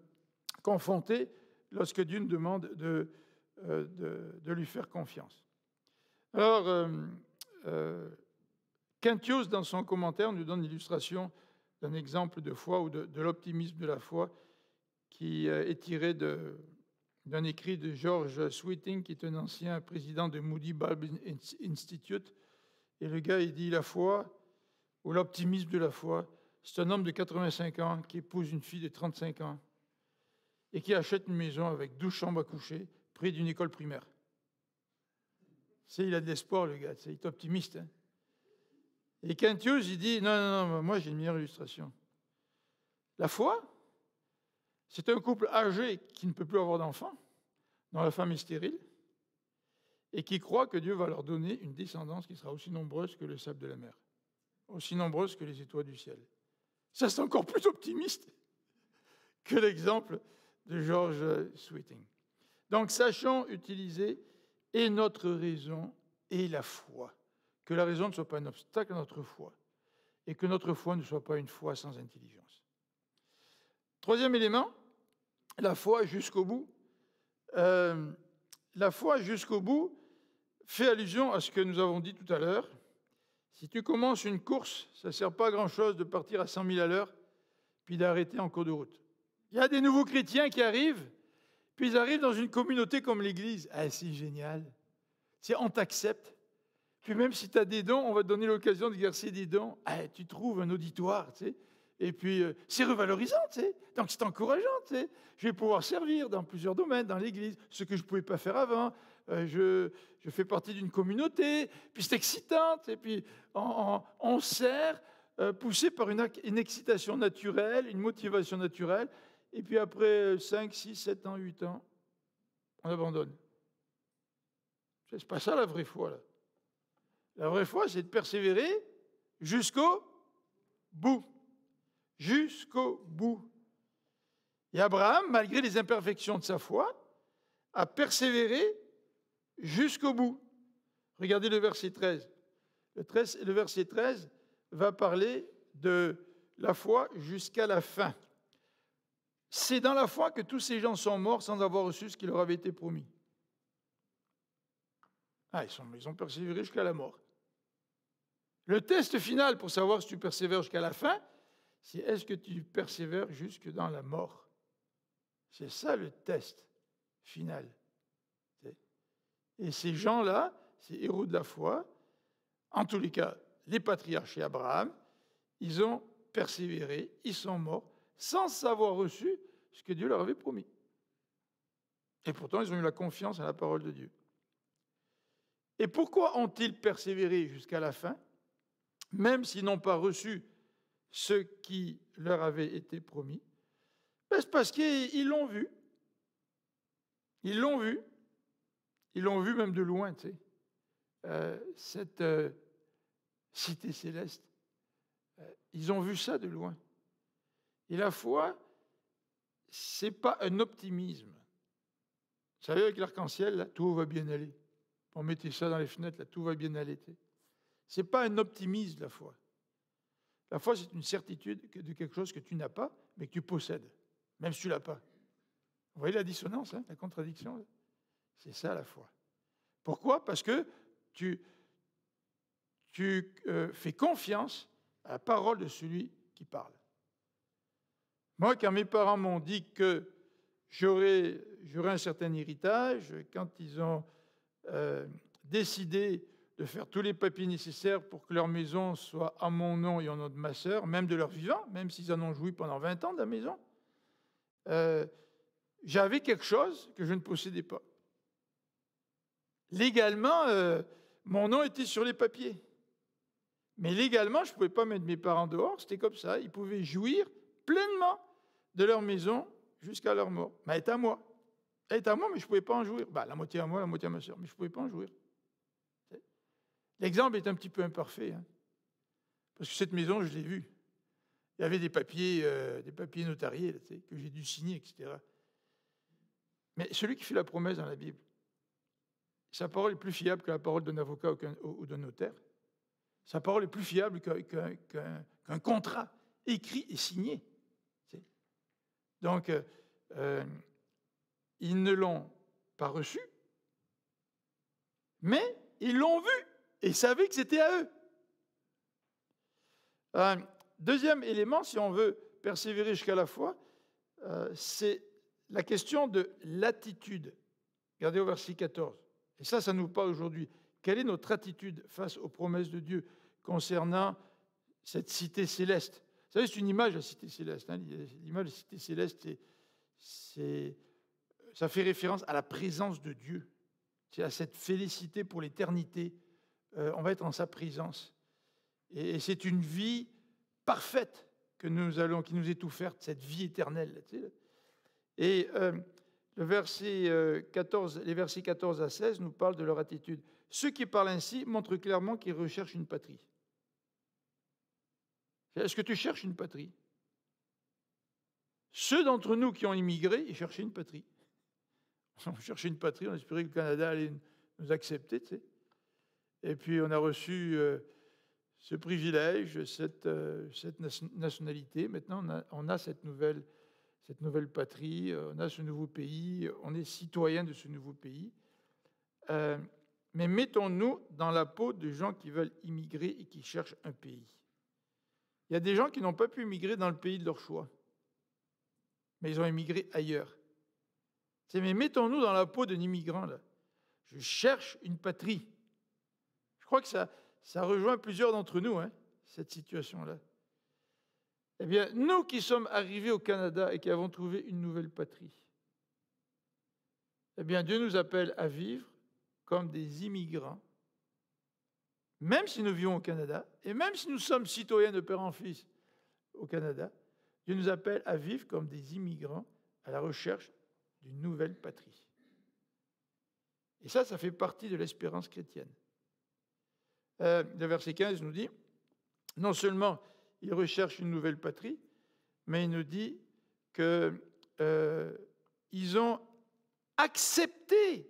confrontés lorsque Dieu nous demande de lui faire confiance. Alors, Quintios, dans son commentaire, nous donne l'illustration d'un exemple de foi ou de l'optimisme de la foi qui est tiré d'un écrit de George Sweeting, qui est un ancien président de Moody Bible Institute. Et le gars, il dit, la foi, ou l'optimisme de la foi, c'est un homme de 85 ans qui épouse une fille de 35 ans et qui achète une maison avec 12 chambres à coucher près d'une école primaire. Il a de l'espoir, le gars, il est optimiste. Hein. Et Quintios, il dit, non, moi j'ai une meilleure illustration. La foi, c'est un couple âgé qui ne peut plus avoir d'enfants, dont la femme est stérile, et qui croit que Dieu va leur donner une descendance qui sera aussi nombreuse que le sable de la mer, aussi nombreuse que les étoiles du ciel. Ça, c'est encore plus optimiste que l'exemple de George Sweeting. Donc, sachons utiliser et notre raison et la foi. Que la raison ne soit pas un obstacle à notre foi, et que notre foi ne soit pas une foi sans intelligence. Troisième élément, la foi jusqu'au bout. La foi jusqu'au bout fait allusion à ce que nous avons dit tout à l'heure. Si tu commences une course, ça ne sert pas à grand-chose de partir à 100 000 à l'heure, puis d'arrêter en cours de route. Il y a des nouveaux chrétiens qui arrivent, puis ils arrivent dans une communauté comme l'Église. Ah, c'est génial. On t'accepte. Puis même si tu as des dons, on va te donner l'occasion d'exercer des dons. Ah, tu trouves un auditoire, tu sais. Et puis, c'est revalorisant, tu sais. Donc, c'est encourageant, tu sais. Je vais pouvoir servir dans plusieurs domaines, dans l'Église, ce que je ne pouvais pas faire avant. Je fais partie d'une communauté, puis c'est excitant, et puis on sert, poussé par une excitation naturelle, une motivation naturelle, et puis après 5, 6, 7 ans, 8 ans, on abandonne. C'est pas ça la vraie foi, là. La vraie foi, c'est de persévérer jusqu'au bout. Jusqu'au bout. Et Abraham, malgré les imperfections de sa foi, a persévéré jusqu'au bout. Regardez le verset 13. Le verset 13 va parler de la foi jusqu'à la fin. C'est dans la foi que tous ces gens sont morts sans avoir reçu ce qui leur avait été promis. Ah, ils ont persévéré jusqu'à la mort. Le test final pour savoir si tu persévères jusqu'à la fin, c'est est-ce que tu persévères jusque dans la mort? C'est ça le test final. Et ces gens-là, ces héros de la foi, en tous les cas, les patriarches et Abraham, ils ont persévéré, ils sont morts, sans avoir reçu ce que Dieu leur avait promis. Et pourtant, ils ont eu la confiance à la parole de Dieu. Et pourquoi ont-ils persévéré jusqu'à la fin, même s'ils n'ont pas reçu ce qui leur avait été promis? C'est parce qu'ils l'ont vu. Ils l'ont vu. Ils l'ont vu même de loin, tu sais. Cette cité céleste. Ils ont vu ça de loin. Et la foi, ce n'est pas un optimisme. Vous savez, avec l'arc-en-ciel, là, tout va bien aller. On mettait ça dans les fenêtres, là, tout va bien aller. Ce n'est pas un optimisme, la foi. La foi, c'est une certitude de quelque chose que tu n'as pas, mais que tu possèdes, même si tu ne l'as pas. Vous voyez la dissonance, hein, la contradiction là? C'est ça, la foi. Pourquoi? Parce que tu fais confiance à la parole de celui qui parle. Moi, quand mes parents m'ont dit que j'aurais un certain héritage, quand ils ont décidé de faire tous les papiers nécessaires pour que leur maison soit à mon nom et au nom de ma sœur, même de leur vivant, même s'ils en ont joui pendant 20 ans de la maison, j'avais quelque chose que je ne possédais pas. Légalement, mon nom était sur les papiers. Mais légalement, je ne pouvais pas mettre mes parents dehors, c'était comme ça. Ils pouvaient jouir pleinement de leur maison jusqu'à leur mort. Mais elle est à moi. Elle est à moi, mais je ne pouvais pas en jouir. La moitié à moi, la moitié à ma soeur, mais je ne pouvais pas en jouir. L'exemple est un petit peu imparfait, hein, parce que cette maison, je l'ai vue. Il y avait des papiers notariés là, que j'ai dû signer, etc. Mais celui qui fait la promesse dans la Bible, sa parole est plus fiable que la parole d'un avocat ou d'un notaire. Sa parole est plus fiable qu'un contrat écrit et signé. Donc, ils ne l'ont pas reçu, mais ils l'ont vu et savaient que c'était à eux. Deuxième élément, si on veut persévérer jusqu'à la foi, c'est la question de l'attitude. Regardez au verset 14. Et ça nous parle aujourd'hui. Quelle est notre attitude face aux promesses de Dieu concernant cette cité céleste? Vous savez, c'est une image, la cité céleste. Hein. L'image de la cité céleste, ça fait référence à la présence de Dieu. C'est à cette félicité pour l'éternité. On va être en sa présence. Et c'est une vie parfaite qui nous est offerte, cette vie éternelle. Et les versets 14 à 16 nous parlent de leur attitude. Ceux qui parlent ainsi montrent clairement qu'ils recherchent une patrie. Est-ce que tu cherches une patrie? Ceux d'entre nous qui ont immigré, ils cherchaient une patrie. On cherchait une patrie, on espérait que le Canada allait nous accepter. Tu sais. Et puis on a reçu ce privilège, cette nationalité. Maintenant, on a cette nouvelle patrie, on a ce nouveau pays, on est citoyen de ce nouveau pays. Mais mettons-nous dans la peau de gens qui veulent immigrer et qui cherchent un pays. Il y a des gens qui n'ont pas pu immigrer dans le pays de leur choix, mais ils ont immigré ailleurs. Mais mettons-nous dans la peau d'un immigrant. Là. Je cherche une patrie. Je crois que ça rejoint plusieurs d'entre nous, hein, cette situation-là. Eh bien, nous qui sommes arrivés au Canada et qui avons trouvé une nouvelle patrie, eh bien, Dieu nous appelle à vivre comme des immigrants, même si nous vivons au Canada, et même si nous sommes citoyens de père en fils au Canada, Dieu nous appelle à vivre comme des immigrants à la recherche d'une nouvelle patrie. Et ça fait partie de l'espérance chrétienne. Le verset 15 nous dit, non seulement ils recherchent une nouvelle patrie, mais il nous dit qu'ils ont accepté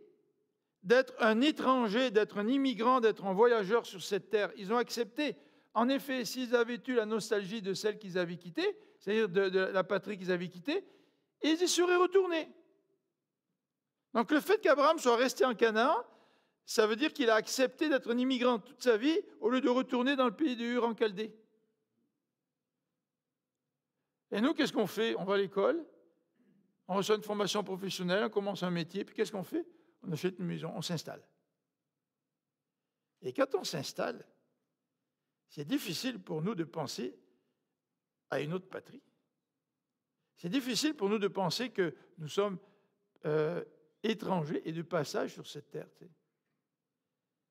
d'être un étranger, d'être un immigrant, d'être un voyageur sur cette terre. Ils ont accepté. En effet, s'ils avaient eu la nostalgie de celle qu'ils avaient quittée, c'est-à-dire de la patrie qu'ils avaient quittée, ils y seraient retournés. Donc le fait qu'Abraham soit resté en Canaan, ça veut dire qu'il a accepté d'être un immigrant toute sa vie au lieu de retourner dans le pays de Ur en Chaldée. Et nous, qu'est-ce qu'on fait? On va à l'école, On reçoit une formation professionnelle, on commence un métier, puis qu'est-ce qu'on fait? On achète une maison, on s'installe. Et quand on s'installe, c'est difficile pour nous de penser à une autre patrie. C'est difficile pour nous de penser que nous sommes étrangers et de passage sur cette terre. Tu sais.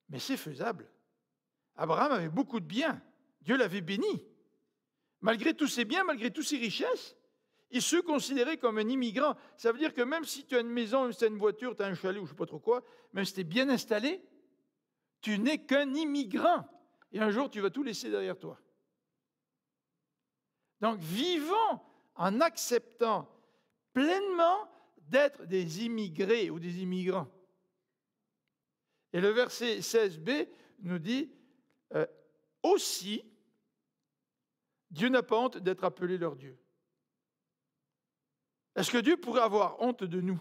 Mais c'est faisable. Abraham avait beaucoup de biens. Dieu l'avait béni. Malgré tous ses biens, malgré toutes ses richesses, il se considérait comme un immigrant. Ça veut dire que même si tu as une maison, même si tu as une voiture, tu as un chalet ou je ne sais pas trop quoi, même si tu es bien installé, tu n'es qu'un immigrant. Et un jour, tu vas tout laisser derrière toi. Donc, vivons en acceptant pleinement d'être des immigrés ou des immigrants. Et le verset 16b nous dit aussi, Dieu n'a pas honte d'être appelé leur Dieu. Est-ce que Dieu pourrait avoir honte de nous?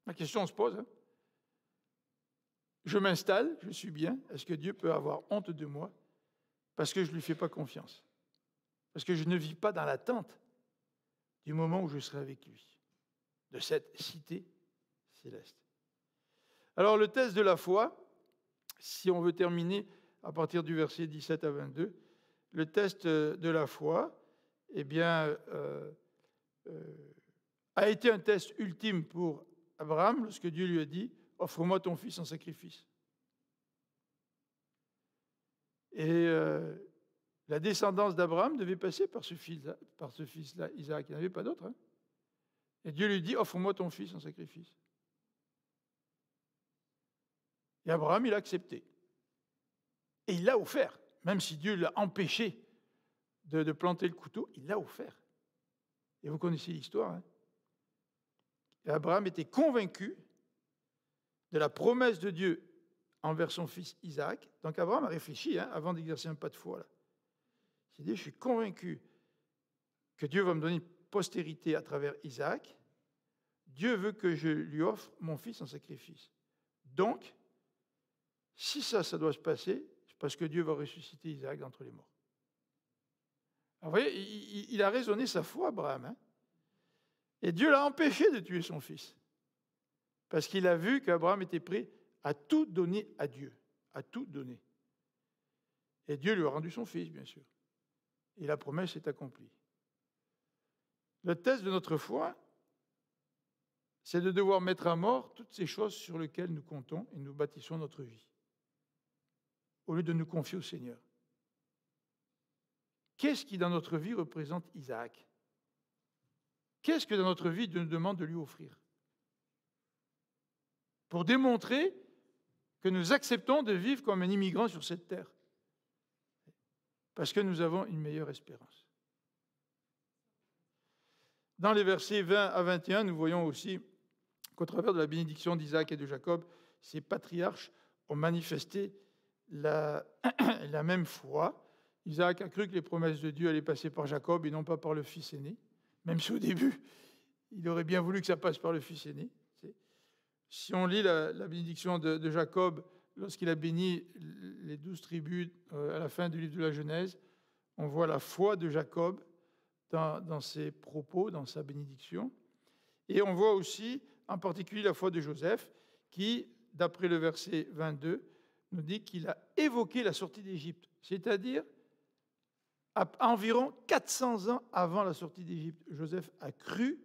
La question se pose. Hein? Je m'installe, je suis bien. Est-ce que Dieu peut avoir honte de moi parce que je ne lui fais pas confiance? Parce que je ne vis pas dans l'attente du moment où je serai avec lui, de cette cité céleste. Alors le test de la foi, si on veut terminer à partir du verset 17 à 22, le test de la foi, eh bien, a été un test ultime pour Abraham lorsque Dieu lui a dit « Offre-moi ton fils en sacrifice ». Et la descendance d'Abraham devait passer par ce fils-là, Isaac. Il n'y en avait pas d'autre. Hein. Et Dieu lui dit « Offre-moi ton fils en sacrifice ». Et Abraham, il a accepté. Et il l'a offert. Même si Dieu l'a empêché de planter le couteau, il l'a offert. Et vous connaissez l'histoire. Hein? Et Abraham était convaincu de la promesse de Dieu envers son fils Isaac. Donc Abraham a réfléchi avant d'exercer un pas de foi. Là. Il s'est dit, je suis convaincu que Dieu va me donner une postérité à travers Isaac. Dieu veut que je lui offre mon fils en sacrifice. Donc, si ça doit se passer, c'est parce que Dieu va ressusciter Isaac d'entre les morts. Alors, vous voyez, il a raisonné sa foi, Abraham. Hein? Et Dieu l'a empêché de tuer son fils. Parce qu'il a vu qu'Abraham était prêt à tout donner à Dieu. À tout donner. Et Dieu lui a rendu son fils, bien sûr. Et la promesse est accomplie. Le test de notre foi, c'est de devoir mettre à mort toutes ces choses sur lesquelles nous comptons et nous bâtissons notre vie, au lieu de nous confier au Seigneur. Qu'est-ce qui, dans notre vie, représente Isaac? Qu'est-ce que, dans notre vie, Dieu nous demande de lui offrir? Pour démontrer que nous acceptons de vivre comme un immigrant sur cette terre. Parce que nous avons une meilleure espérance. Dans les versets 20 à 21, nous voyons aussi qu'au travers de la bénédiction d'Isaac et de Jacob, ces patriarches ont manifesté la même foi. Isaac a cru que les promesses de Dieu allaient passer par Jacob et non pas par le fils aîné. Même si au début, il aurait bien voulu que ça passe par le fils aîné. Si on lit la bénédiction de Jacob, lorsqu'il a béni les 12 tribus à la fin du livre de la Genèse, on voit la foi de Jacob dans ses propos, dans sa bénédiction. Et on voit aussi, en particulier, la foi de Joseph, qui, d'après le verset 22, nous dit qu'il a évoqué la sortie d'Égypte, c'est-à-dire à environ 400 ans avant la sortie d'Égypte. Joseph a cru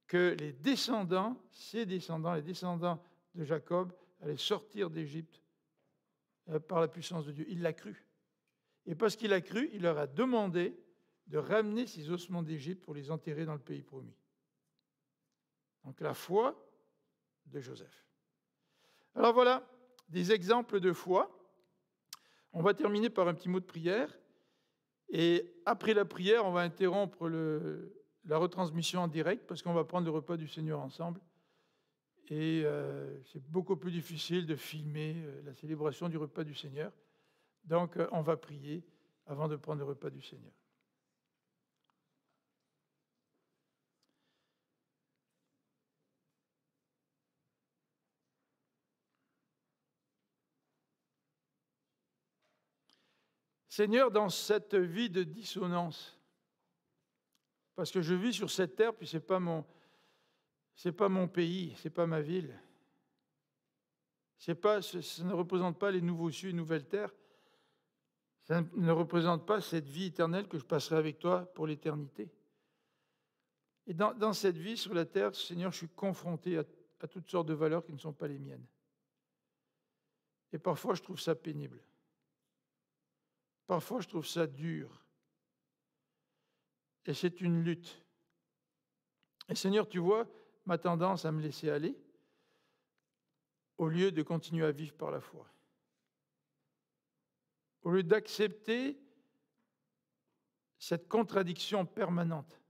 que les descendants de Jacob allaient sortir d'Égypte par la puissance de Dieu. Il l'a cru. Et parce qu'il a cru, il leur a demandé de ramener ces ossements d'Égypte pour les enterrer dans le pays promis. Donc la foi de Joseph. Alors voilà, des exemples de foi. On va terminer par un petit mot de prière. Et après la prière, on va interrompre la retransmission en direct parce qu'on va prendre le repas du Seigneur ensemble. Et c'est beaucoup plus difficile de filmer la célébration du repas du Seigneur. Donc, on va prier avant de prendre le repas du Seigneur. Seigneur, dans cette vie de dissonance, parce que je vis sur cette terre, puis c'est pas mon pays, c'est pas ma ville. Ça ne représente pas les nouveaux cieux et nouvelles terres. Ça ne représente pas cette vie éternelle que je passerai avec toi pour l'éternité. Et dans cette vie sur la terre, Seigneur, je suis confronté à toutes sortes de valeurs qui ne sont pas les miennes. Et parfois, je trouve ça pénible. Parfois, je trouve ça dur. Et c'est une lutte. Et Seigneur, tu vois ma tendance à me laisser aller au lieu de continuer à vivre par la foi. Au lieu d'accepter cette contradiction permanente.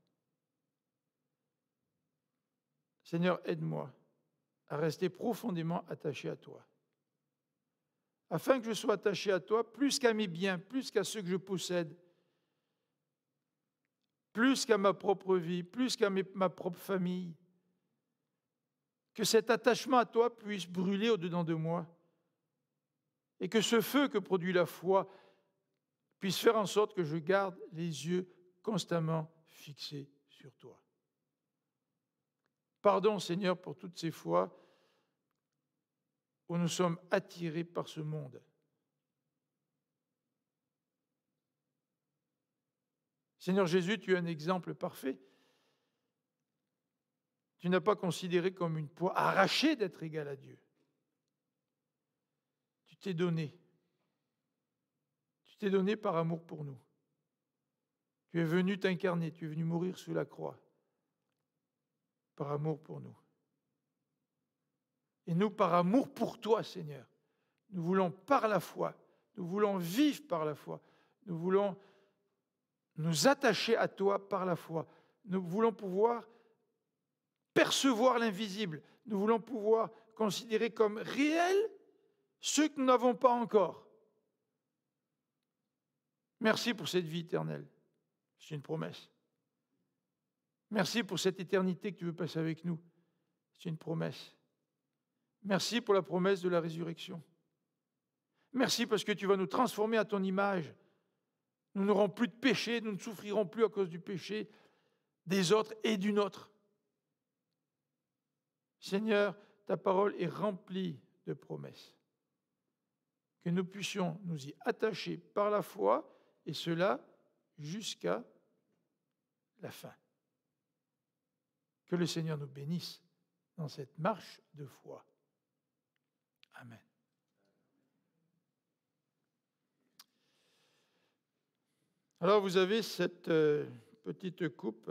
Seigneur, aide-moi à rester profondément attaché à toi. Afin que je sois attaché à toi plus qu'à mes biens, plus qu'à ceux que je possède, plus qu'à ma propre vie, plus qu'à ma propre famille. Que cet attachement à toi puisse brûler au-dedans de moi et que ce feu que produit la foi puisse faire en sorte que je garde les yeux constamment fixés sur toi. Pardon, Seigneur, pour toutes ces fois où nous sommes attirés par ce monde. Seigneur Jésus, tu es un exemple parfait. Tu n'as pas considéré comme une proie arrachée d'être égal à Dieu. Tu t'es donné. Tu t'es donné par amour pour nous. Tu es venu t'incarner, tu es venu mourir sous la croix par amour pour nous. Et nous, par amour pour toi, Seigneur, nous voulons par la foi, nous voulons vivre par la foi, nous voulons nous attacher à toi par la foi. Nous voulons pouvoir percevoir l'invisible. Nous voulons pouvoir considérer comme réel ce que nous n'avons pas encore. Merci pour cette vie éternelle. C'est une promesse. Merci pour cette éternité que tu veux passer avec nous. C'est une promesse. Merci pour la promesse de la résurrection. Merci parce que tu vas nous transformer à ton image. Nous n'aurons plus de péché, nous ne souffrirons plus à cause du péché des autres et du nôtre. Seigneur, ta parole est remplie de promesses. Que nous puissions nous y attacher par la foi, et cela jusqu'à la fin. Que le Seigneur nous bénisse dans cette marche de foi. Amen. Alors vous avez cette petite coupe